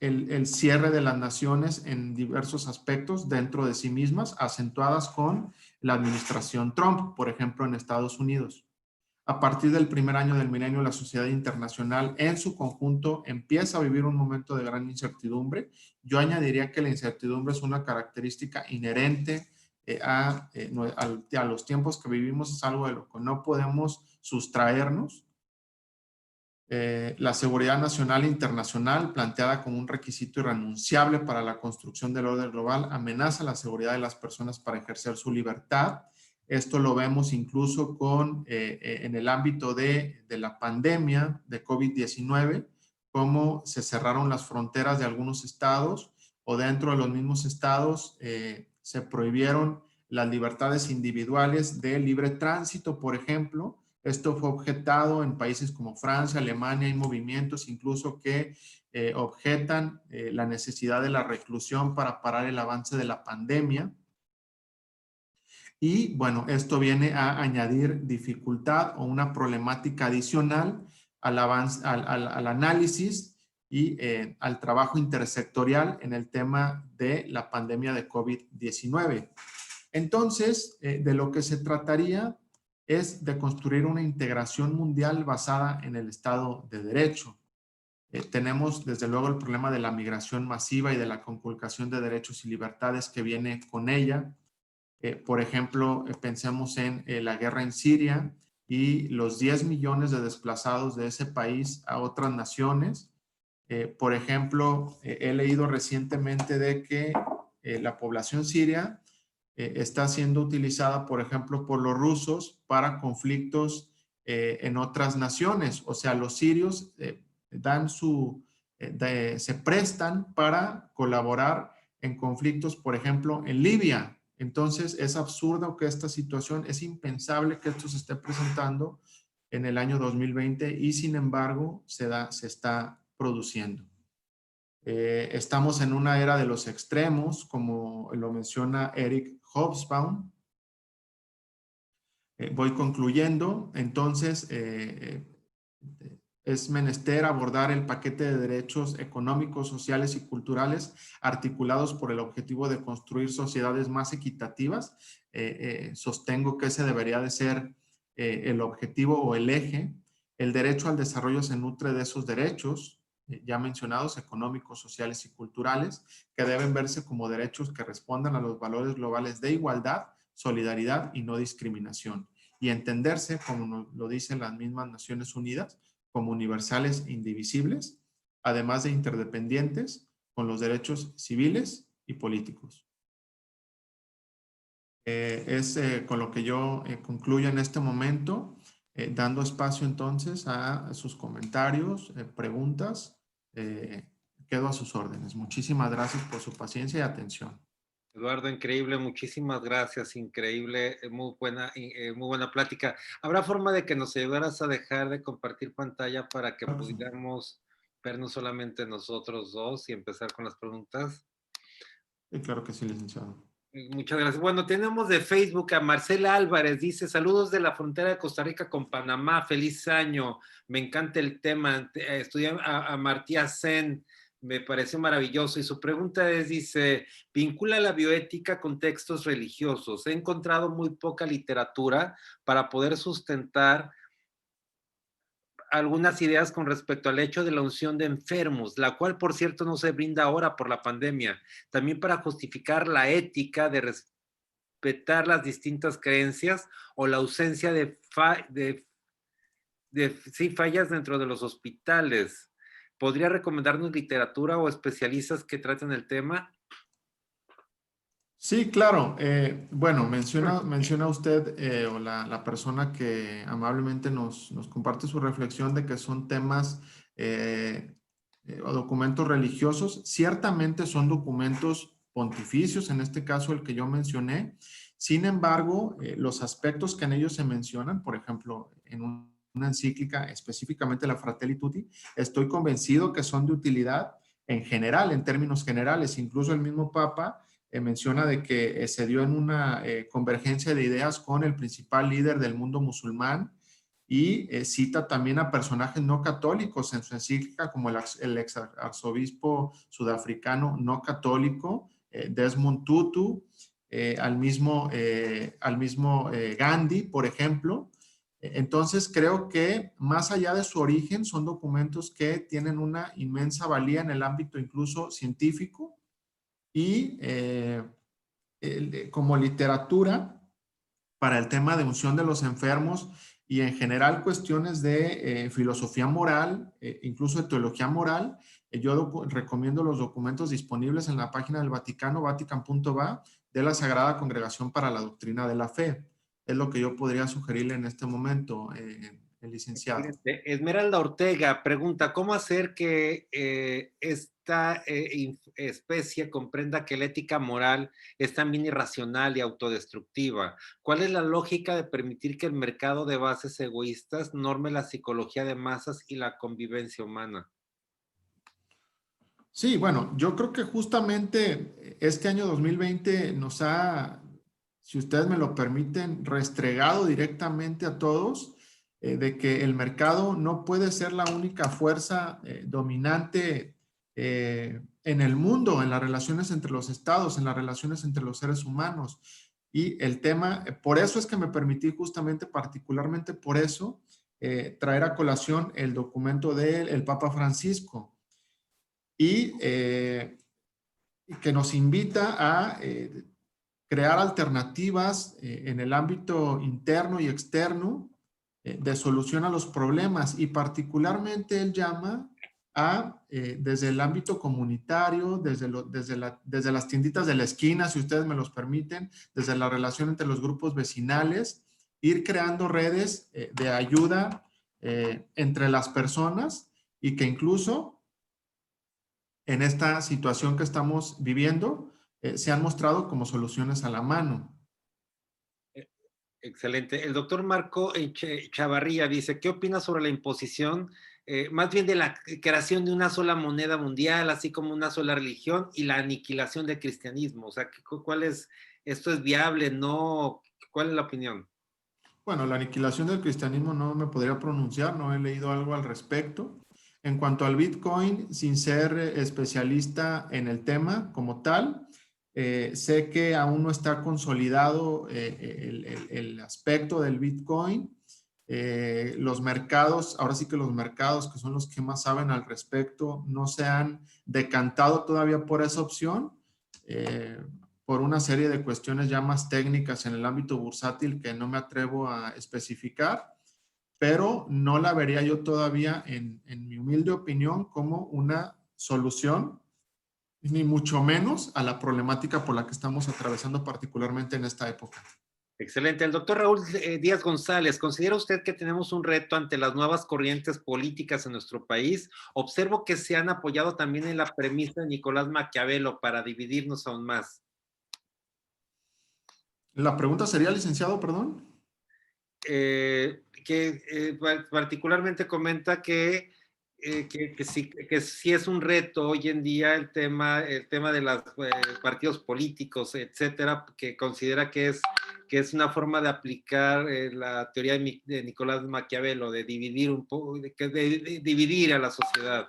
el cierre de las naciones en diversos aspectos dentro de sí mismas, acentuadas con la administración Trump, por ejemplo, en Estados Unidos. A partir del primer año del milenio, la sociedad internacional en su conjunto empieza a vivir un momento de gran incertidumbre. Yo añadiría que la incertidumbre es una característica inherente a los tiempos que vivimos, es algo de lo que no podemos sustraernos. La seguridad nacional e internacional, planteada como un requisito irrenunciable para la construcción del orden global, amenaza la seguridad de las personas para ejercer su libertad. Esto lo vemos incluso en el ámbito de la pandemia de COVID-19, cómo se cerraron las fronteras de algunos estados o dentro de los mismos estados se prohibieron las libertades individuales de libre tránsito, por ejemplo. Esto fue objetado en países como Francia, Alemania. Hay movimientos incluso que objetan la necesidad de la reclusión para parar el avance de la pandemia. Y bueno, esto viene a añadir dificultad o una problemática adicional al análisis y al trabajo intersectorial en el tema de la pandemia de COVID-19. Entonces, de lo que se trataría es de construir una integración mundial basada en el Estado de Derecho. Tenemos desde luego el problema de la migración masiva y de la conculcación de derechos y libertades que viene con ella. Por ejemplo, pensemos en la guerra en Siria y los 10 millones de desplazados de ese país a otras naciones. Por ejemplo, he leído recientemente de que la población siria está siendo utilizada, por ejemplo, por los rusos para conflictos en otras naciones. O sea, los sirios se prestan para colaborar en conflictos, por ejemplo, en Libia. Entonces, es absurdo que esta situación, es impensable que esto se esté presentando en el año 2020 y sin embargo se está produciendo. Estamos en una era de los extremos, como lo menciona Eric Hobsbawm. Voy concluyendo. Entonces, es menester abordar el paquete de derechos económicos, sociales y culturales articulados por el objetivo de construir sociedades más equitativas. Sostengo que ese debería de ser el objetivo o el eje. El derecho al desarrollo se nutre de esos derechos ya mencionados, económicos, sociales y culturales, que deben verse como derechos que respondan a los valores globales de igualdad, solidaridad y no discriminación, y entenderse, como lo dicen las mismas Naciones Unidas, como universales e indivisibles, además de interdependientes con los derechos civiles y políticos. Es con lo que yo concluyo en este momento, dando espacio entonces a sus comentarios, preguntas. Quedo a sus órdenes. Muchísimas gracias por su paciencia y atención. Eduardo, increíble, muchísimas gracias, increíble, muy buena plática. ¿Habrá forma de que nos ayudaras a dejar de compartir pantalla para que pudiéramos vernos solamente nosotros dos y empezar con las preguntas? Sí, claro que sí, licenciado. Muchas gracias. Bueno, tenemos de Facebook a Marcela Álvarez, dice, saludos de la frontera de Costa Rica con Panamá, feliz año, me encanta el tema, estudié a Martí Sen, me pareció maravilloso, y su pregunta es, dice, vincula la bioética con textos religiosos, he encontrado muy poca literatura para poder sustentar algunas ideas con respecto al hecho de la unción de enfermos, la cual, por cierto, no se brinda ahora por la pandemia. También para justificar la ética de respetar las distintas creencias o la ausencia de fallas dentro de los hospitales. ¿Podría recomendarnos literatura o especialistas que traten el tema? Sí, claro. Bueno, menciona usted o la persona que amablemente nos comparte su reflexión de que son temas o documentos religiosos. Ciertamente son documentos pontificios, en este caso el que yo mencioné. Sin embargo, los aspectos que en ellos se mencionan, por ejemplo, en una encíclica, específicamente la Fratelli Tutti, estoy convencido que son de utilidad en general, en términos generales. Incluso el mismo Papa menciona de que se dio en una convergencia de ideas con el principal líder del mundo musulmán y cita también a personajes no católicos en su encíclica, como el ex arzobispo sudafricano no católico, Desmond Tutu, al mismo Gandhi, por ejemplo. Entonces, creo que más allá de su origen, son documentos que tienen una inmensa valía en el ámbito incluso científico y como literatura para el tema de unción de los enfermos y en general cuestiones de filosofía moral, incluso de teología moral. Yo recomiendo los documentos disponibles en la página del Vaticano, vatican.va, de la Sagrada Congregación para la Doctrina de la Fe. Es lo que yo podría sugerirle en este momento, el licenciado. Esmeralda Ortega pregunta, ¿cómo hacer que esta especie comprenda que la ética moral es también irracional y autodestructiva? ¿Cuál es la lógica de permitir que el mercado de bases egoístas norme la psicología de masas y la convivencia humana? Sí, bueno, yo creo que justamente este año 2020 nos ha, si ustedes me lo permiten, restregado directamente a todos de que el mercado no puede ser la única fuerza dominante en el mundo, en las relaciones entre los estados, en las relaciones entre los seres humanos. Y el tema, por eso es que me permití justamente, particularmente por eso, traer a colación el documento del Papa Francisco y que nos invita a crear alternativas en el ámbito interno y externo de solución a los problemas y particularmente él llama a, desde el ámbito comunitario, desde las tienditas de la esquina, si ustedes me los permiten, desde la relación entre los grupos vecinales, ir creando redes de ayuda entre las personas y que incluso en esta situación que estamos viviendo se han mostrado como soluciones a la mano. Excelente. El doctor Marco Chavarría dice, ¿qué opinas sobre la imposición, más bien de la creación de una sola moneda mundial, así como una sola religión y la aniquilación del cristianismo? O sea, ¿esto es viable? ¿No? ¿Cuál es la opinión? Bueno, la aniquilación del cristianismo no me podría pronunciar, no he leído algo al respecto. En cuanto al Bitcoin, sin ser especialista en el tema como tal, sé que aún no está consolidado el aspecto del Bitcoin. Los mercados, ahora sí que los mercados, que son los que más saben al respecto, no se han decantado todavía por esa opción. Por una serie de cuestiones ya más técnicas en el ámbito bursátil que no me atrevo a especificar, pero no la vería yo todavía, en mi humilde opinión, como una solución, ni mucho menos a la problemática por la que estamos atravesando particularmente en esta época. Excelente. El doctor Raúl Díaz González, ¿considera usted que tenemos un reto ante las nuevas corrientes políticas en nuestro país? Observo que se han apoyado también en la premisa de Nicolás Maquiavelo para dividirnos aún más. La pregunta sería, licenciado, perdón. Particularmente comenta que sí es un reto hoy en día el tema de los partidos políticos, etcétera, que considera que es una forma de aplicar la teoría de Nicolás Maquiavelo, de dividir un poco, de dividir a la sociedad.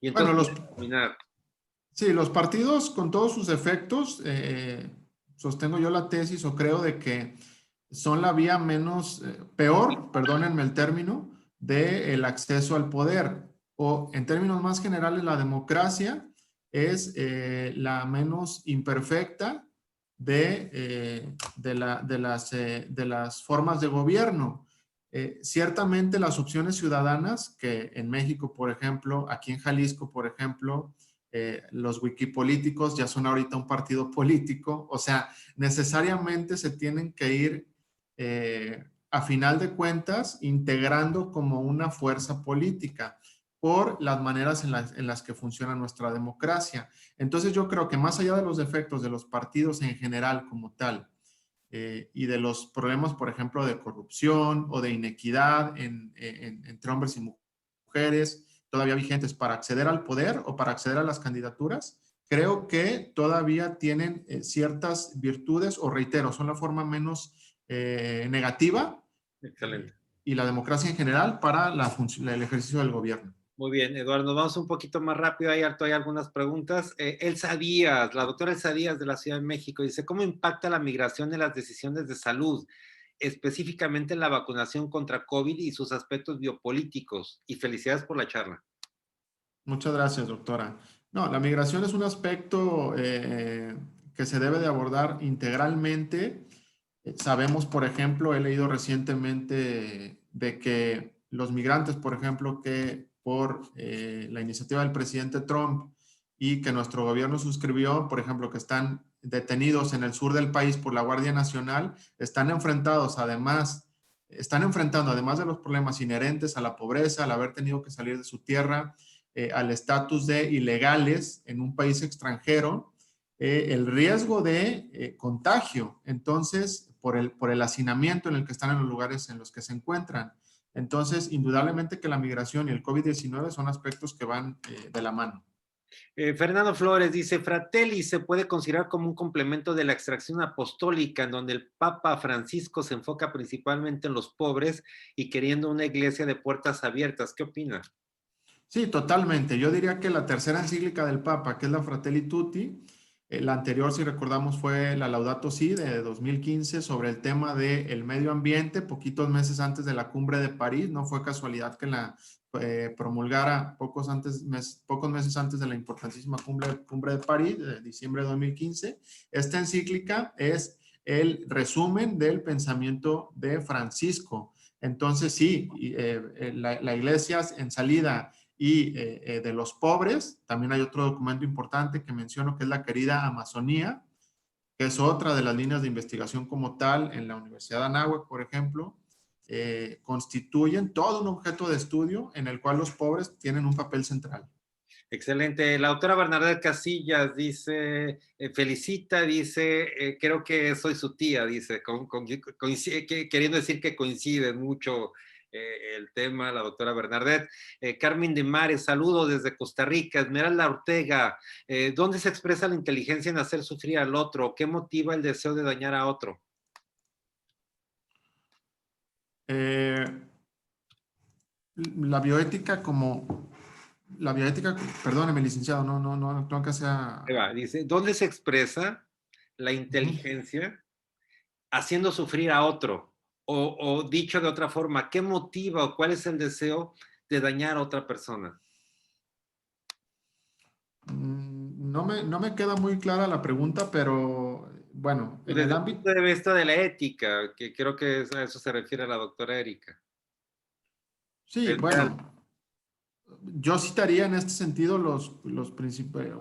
Y Bueno, entonces terminar. sí, los partidos con todos sus efectos, sostengo yo la tesis o creo de que son la vía menos peor, perdónenme el término, del acceso al poder. O en términos más generales, la democracia es la menos imperfecta de las formas de gobierno. Ciertamente las opciones ciudadanas, que en México, por ejemplo, aquí en Jalisco, por ejemplo, los wikipolíticos ya son ahorita un partido político, o sea, necesariamente se tienen que ir, a final de cuentas, integrando como una fuerza política por las maneras en las que funciona nuestra democracia. Entonces yo creo que más allá de los defectos de los partidos en general como tal, y de los problemas, por ejemplo, de corrupción o de inequidad entre hombres y mujeres, todavía vigentes para acceder al poder o para acceder a las candidaturas, creo que todavía tienen ciertas virtudes, o reitero, son la forma menos negativa. Excelente. Y la democracia en general para el ejercicio del gobierno. Muy bien, Eduardo, nos vamos un poquito más rápido. Hay algunas preguntas. Elsa Díaz, la doctora Elsa Díaz de la Ciudad de México, dice, ¿cómo impacta la migración en las decisiones de salud, específicamente en la vacunación contra COVID y sus aspectos biopolíticos? Y felicidades por la charla. Muchas gracias, doctora. No, la migración es un aspecto que se debe de abordar integralmente. Sabemos, por ejemplo, he leído recientemente de que los migrantes, por ejemplo, que por la iniciativa del presidente Trump y que nuestro gobierno suscribió, por ejemplo, que están detenidos en el sur del país por la Guardia Nacional, están enfrentando, además de los problemas inherentes a la pobreza, al haber tenido que salir de su tierra, al estatus de ilegales en un país extranjero, el riesgo de contagio. Entonces, por el hacinamiento en el que están en los lugares en los que se encuentran. Entonces, indudablemente que la migración y el COVID-19 son aspectos que van de la mano. Fernando Flores dice, Fratelli se puede considerar como un complemento de la extracción apostólica, en donde el Papa Francisco se enfoca principalmente en los pobres y queriendo una iglesia de puertas abiertas. ¿Qué opina? Sí, totalmente. Yo diría que la tercera encíclica del Papa, que es la Fratelli Tutti, la anterior, si recordamos, fue la Laudato Si de 2015 sobre el tema del medio ambiente, poquitos meses antes de la cumbre de París. No fue casualidad que la promulgara pocos meses antes de la importantísima cumbre de París, de diciembre de 2015. Esta encíclica es el resumen del pensamiento de Francisco. Entonces, sí, la iglesia en salida y de los pobres. También hay otro documento importante que menciono, que es la querida Amazonía, que es otra de las líneas de investigación como tal en la Universidad de Anáhuac, por ejemplo. Constituyen todo un objeto de estudio en el cual los pobres tienen un papel central. Excelente. La doctora Bernadette Casillas dice, felicita, dice, creo que soy su tía, dice, queriendo decir que coincide mucho el tema, la doctora Bernadette. Carmen de Mares, saludo desde Costa Rica. Esmeralda Ortega, ¿dónde se expresa la inteligencia en hacer sufrir al otro? ¿Qué motiva el deseo de dañar a otro? La bioética perdóneme, licenciado, no que sea... Dice, ¿dónde se expresa la inteligencia haciendo sufrir a otro? O dicho de otra forma, ¿qué motiva o cuál es el deseo de dañar a otra persona? No me queda muy clara la pregunta, pero bueno, en Desde el el ámbito... punto de vista de la ética, que creo que a eso se refiere la doctora Erika. Sí, bueno, yo citaría en este sentido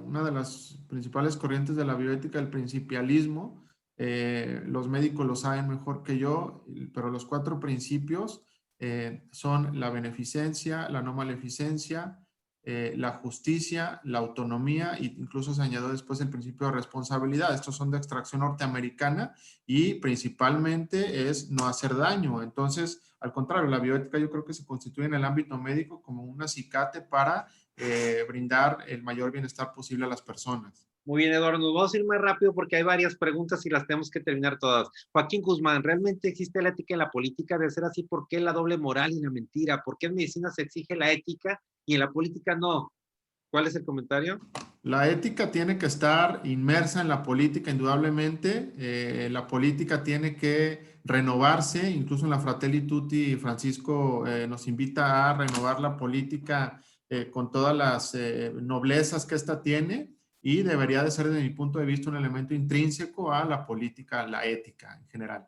una de las principales corrientes de la bioética, el principialismo. Los médicos lo saben mejor que yo, pero los 4 principios son la beneficencia, la no maleficencia, la justicia, la autonomía, e incluso se añadió después el principio de responsabilidad. Estos son de extracción norteamericana y principalmente es no hacer daño. Entonces, al contrario, la bioética yo creo que se constituye en el ámbito médico como un acicate para brindar el mayor bienestar posible a las personas. Muy bien, Eduardo, nos vamos a ir más rápido porque hay varias preguntas y las tenemos que terminar todas. Joaquín Guzmán, ¿realmente existe la ética en la política? De ser así, ¿por qué la doble moral y la mentira? ¿Por qué en medicina se exige la ética y en la política no? ¿Cuál es el comentario? La ética tiene que estar inmersa en la política, indudablemente. La política tiene que renovarse, incluso en la Fratelli Tutti, Francisco nos invita a renovar la política con todas las noblezas que ésta tiene, y debería de ser, desde mi punto de vista, un elemento intrínseco a la política, la ética en general.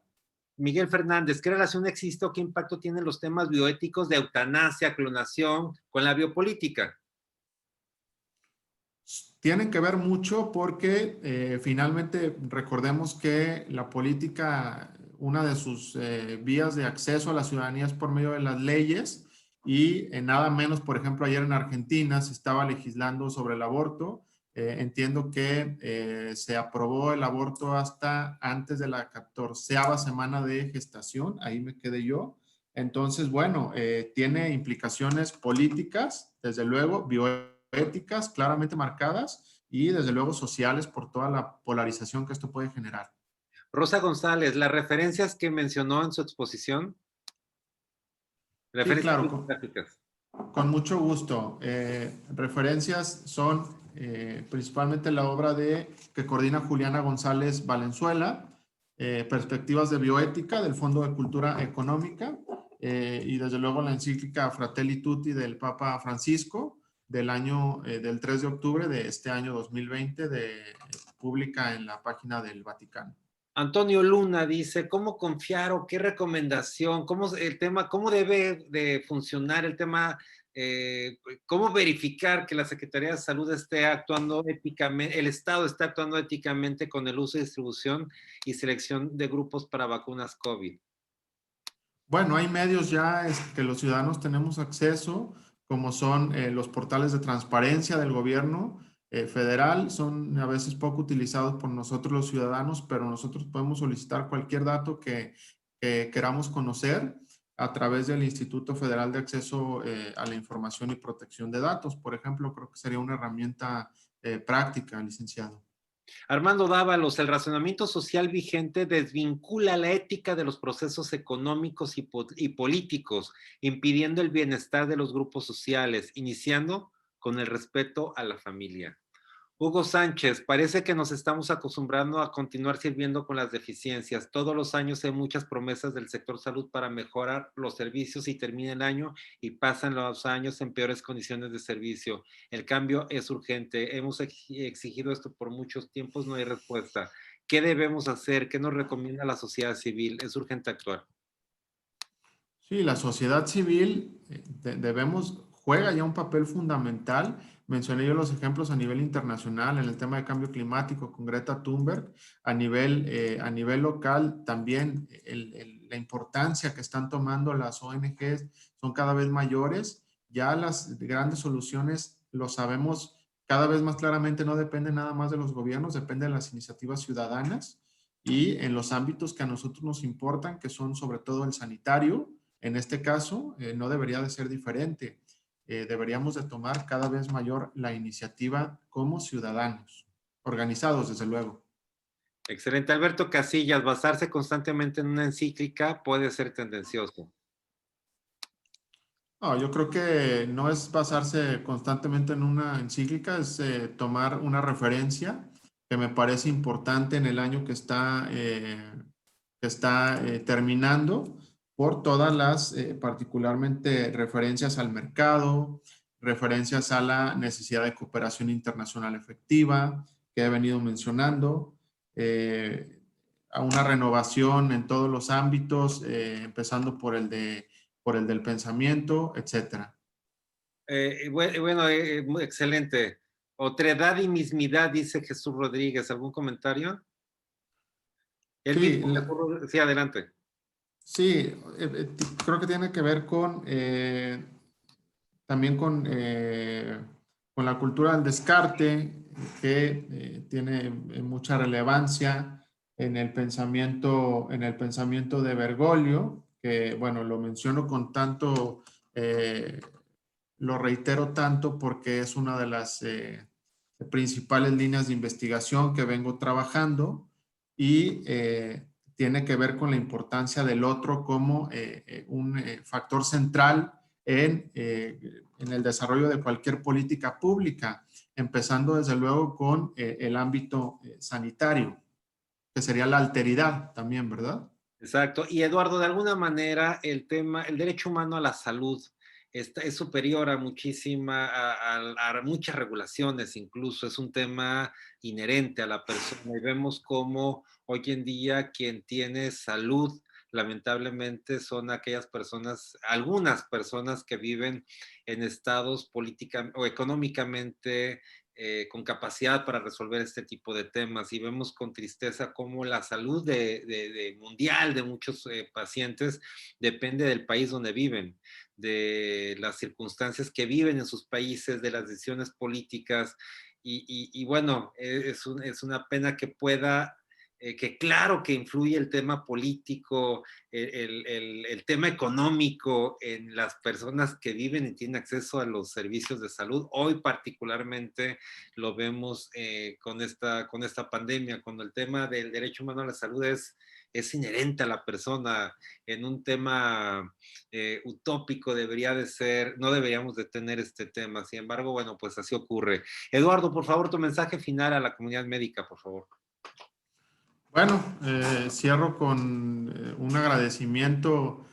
Miguel Fernández, ¿qué relación existe o qué impacto tienen los temas bioéticos de eutanasia, clonación con la biopolítica? Tienen que ver mucho porque finalmente recordemos que la política, una de sus vías de acceso a la ciudadanía es por medio de las leyes y nada menos, por ejemplo, ayer en Argentina se estaba legislando sobre el aborto. Entiendo que se aprobó el aborto hasta antes de la 14ª semana de gestación, ahí me quedé yo. Entonces, bueno, tiene implicaciones políticas, desde luego, bioéticas claramente marcadas y desde luego sociales por toda la polarización que esto puede generar. Rosa González, las referencias que mencionó en su exposición, Sí, referencias claro, bibliográficas. con mucho gusto. Referencias son principalmente la obra que coordina Juliana González Valenzuela, Perspectivas de Bioética del Fondo de Cultura Económica y desde luego la encíclica Fratelli Tutti del Papa Francisco del 3 de octubre de este año 2020, pública en la página del Vaticano. Antonio Luna dice, ¿cómo confiar o qué recomendación? ¿Cómo debe de funcionar el tema? ¿Cómo verificar que la Secretaría de Salud esté actuando éticamente, el Estado está actuando éticamente con el uso y distribución y selección de grupos para vacunas COVID? Bueno, hay medios ya que los ciudadanos tenemos acceso, como son los portales de transparencia del gobierno federal. Son a veces poco utilizados por nosotros los ciudadanos, pero nosotros podemos solicitar cualquier dato que queramos conocer a través del Instituto Federal de Acceso a la Información y Protección de Datos. Por ejemplo, creo que sería una herramienta práctica, licenciado. Armando Dávalos, el razonamiento social vigente desvincula la ética de los procesos económicos y políticos, impidiendo el bienestar de los grupos sociales, iniciando con el respeto a la familia. Hugo Sánchez, parece que nos estamos acostumbrando a continuar sirviendo con las deficiencias. Todos los años hay muchas promesas del sector salud para mejorar los servicios y termina el año y pasan los años en peores condiciones de servicio. El cambio es urgente. Hemos exigido esto por muchos tiempos, no hay respuesta. ¿Qué debemos hacer? ¿Qué nos recomienda la sociedad civil? Es urgente actuar. Sí, la sociedad civil juega ya un papel fundamental. Mencioné yo los ejemplos a nivel internacional en el tema de cambio climático con Greta Thunberg. A nivel local también la importancia que están tomando las ONGs son cada vez mayores. Ya las grandes soluciones, lo sabemos cada vez más claramente, no dependen nada más de los gobiernos, dependen de las iniciativas ciudadanas y en los ámbitos que a nosotros nos importan, que son sobre todo el sanitario. En este caso, no debería de ser diferente. Deberíamos de tomar cada vez mayor la iniciativa como ciudadanos, organizados desde luego. Excelente. Alberto Casillas, basarse constantemente en una encíclica puede ser tendencioso. No, yo creo que no es basarse constantemente en una encíclica, es tomar una referencia que me parece importante en el año que está terminando por todas las particularmente referencias al mercado, referencias a la necesidad de cooperación internacional efectiva que he venido mencionando, a una renovación en todos los ámbitos, empezando por el del pensamiento, etcétera. Bueno, excelente. Otredad y mismidad, dice Jesús Rodríguez. ¿Algún comentario? El Sí, mismo sí, adelante. sí, creo que tiene que ver también con la cultura del descarte, que tiene mucha relevancia en el pensamiento de Bergoglio, que bueno, lo menciono con tanto, lo reitero tanto porque es una de las principales líneas de investigación que vengo trabajando y tiene que ver con la importancia del otro como un factor central en el desarrollo de cualquier política pública, empezando desde luego con el ámbito sanitario, que sería la alteridad también, ¿verdad? Exacto. Y Eduardo, de alguna manera, el derecho humano a la salud es superior a a muchas regulaciones, incluso es un tema inherente a la persona. Y vemos cómo hoy en día quien tiene salud, lamentablemente, son aquellas personas, algunas personas que viven en estados política o económicamente con capacidad para resolver este tipo de temas, y vemos con tristeza cómo la salud mundial de muchos pacientes depende del país donde viven, de las circunstancias que viven en sus países, de las decisiones políticas, y bueno, es una pena que pueda, que claro que influye el tema político, el tema económico en las personas que viven y tienen acceso a los servicios de salud. Hoy particularmente lo vemos con esta pandemia, cuando el tema del derecho humano a la salud es inherente a la persona. En un tema utópico debería de ser, no deberíamos de tener este tema. Sin embargo, bueno, pues así ocurre. Eduardo, por favor, tu mensaje final a la comunidad médica, por favor. Bueno, cierro con un agradecimiento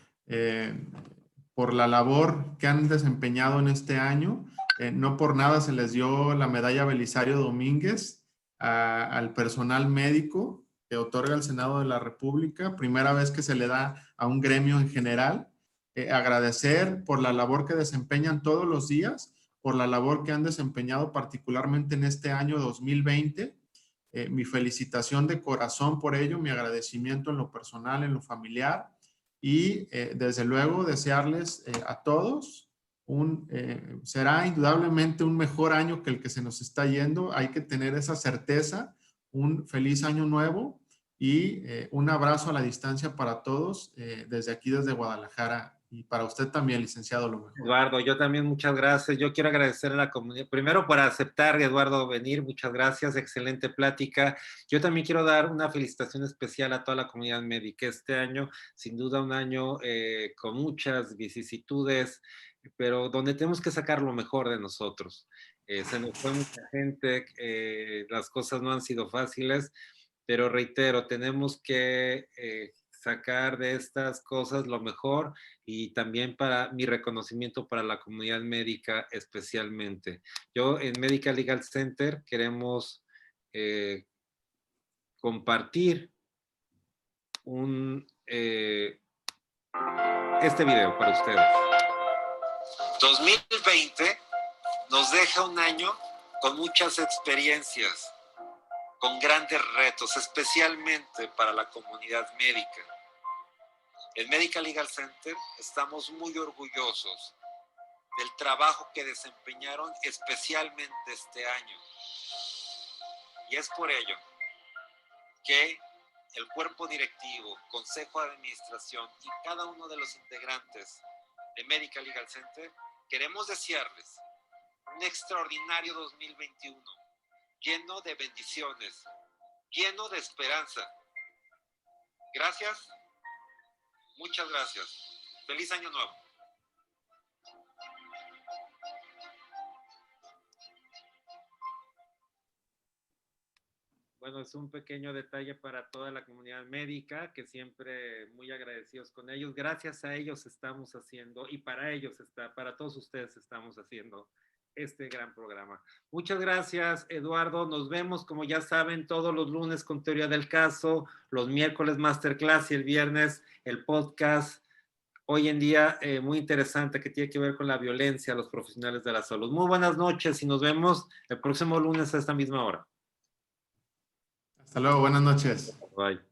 por la labor que han desempeñado en este año. No por nada se les dio la medalla Belisario Domínguez al personal médico que otorga el Senado de la República, primera vez que se le da a un gremio en general. Agradecer por la labor que desempeñan todos los días, por la labor que han desempeñado particularmente en este año 2020. Mi felicitación de corazón por ello, mi agradecimiento en lo personal, en lo familiar, y desde luego desearles a todos será indudablemente un mejor año que el que se nos está yendo. Hay que tener esa certeza. Un feliz año nuevo y un abrazo a la distancia para todos desde aquí, desde Guadalajara. Y para usted también, licenciado, lo mejor. Eduardo, yo también muchas gracias. Yo quiero agradecer a la comunidad, primero por aceptar, Eduardo, venir. Muchas gracias, excelente plática. Yo también quiero dar una felicitación especial a toda la comunidad médica. Este año, sin duda, un año con muchas vicisitudes, pero donde tenemos que sacar lo mejor de nosotros. Se nos fue mucha gente, las cosas no han sido fáciles, pero reitero, tenemos que sacar de estas cosas lo mejor, y también para mi reconocimiento para la comunidad médica especialmente. Yo en Medical Legal Center queremos compartir este video para ustedes. 2020 nos deja un año con muchas experiencias, con grandes retos, especialmente para la comunidad médica. En Medical Legal Center estamos muy orgullosos del trabajo que desempeñaron especialmente este año. Y es por ello que el cuerpo directivo, consejo de administración y cada uno de los integrantes de Medical Legal Center queremos desearles un extraordinario 2021, lleno de bendiciones, lleno de esperanza. Gracias. Muchas gracias. Feliz año nuevo. Bueno, es un pequeño detalle para toda la comunidad médica, que siempre muy agradecidos con ellos. Gracias a ellos estamos haciendo, y para ellos para todos ustedes estamos haciendo este gran programa. Muchas gracias, Eduardo. Nos vemos, como ya saben, todos los lunes con Teoría del Caso, los miércoles Masterclass y el viernes el podcast. Hoy en día muy interesante, que tiene que ver con la violencia a los profesionales de la salud. Muy buenas noches y nos vemos el próximo lunes a esta misma hora. Hasta luego, buenas noches. Bye.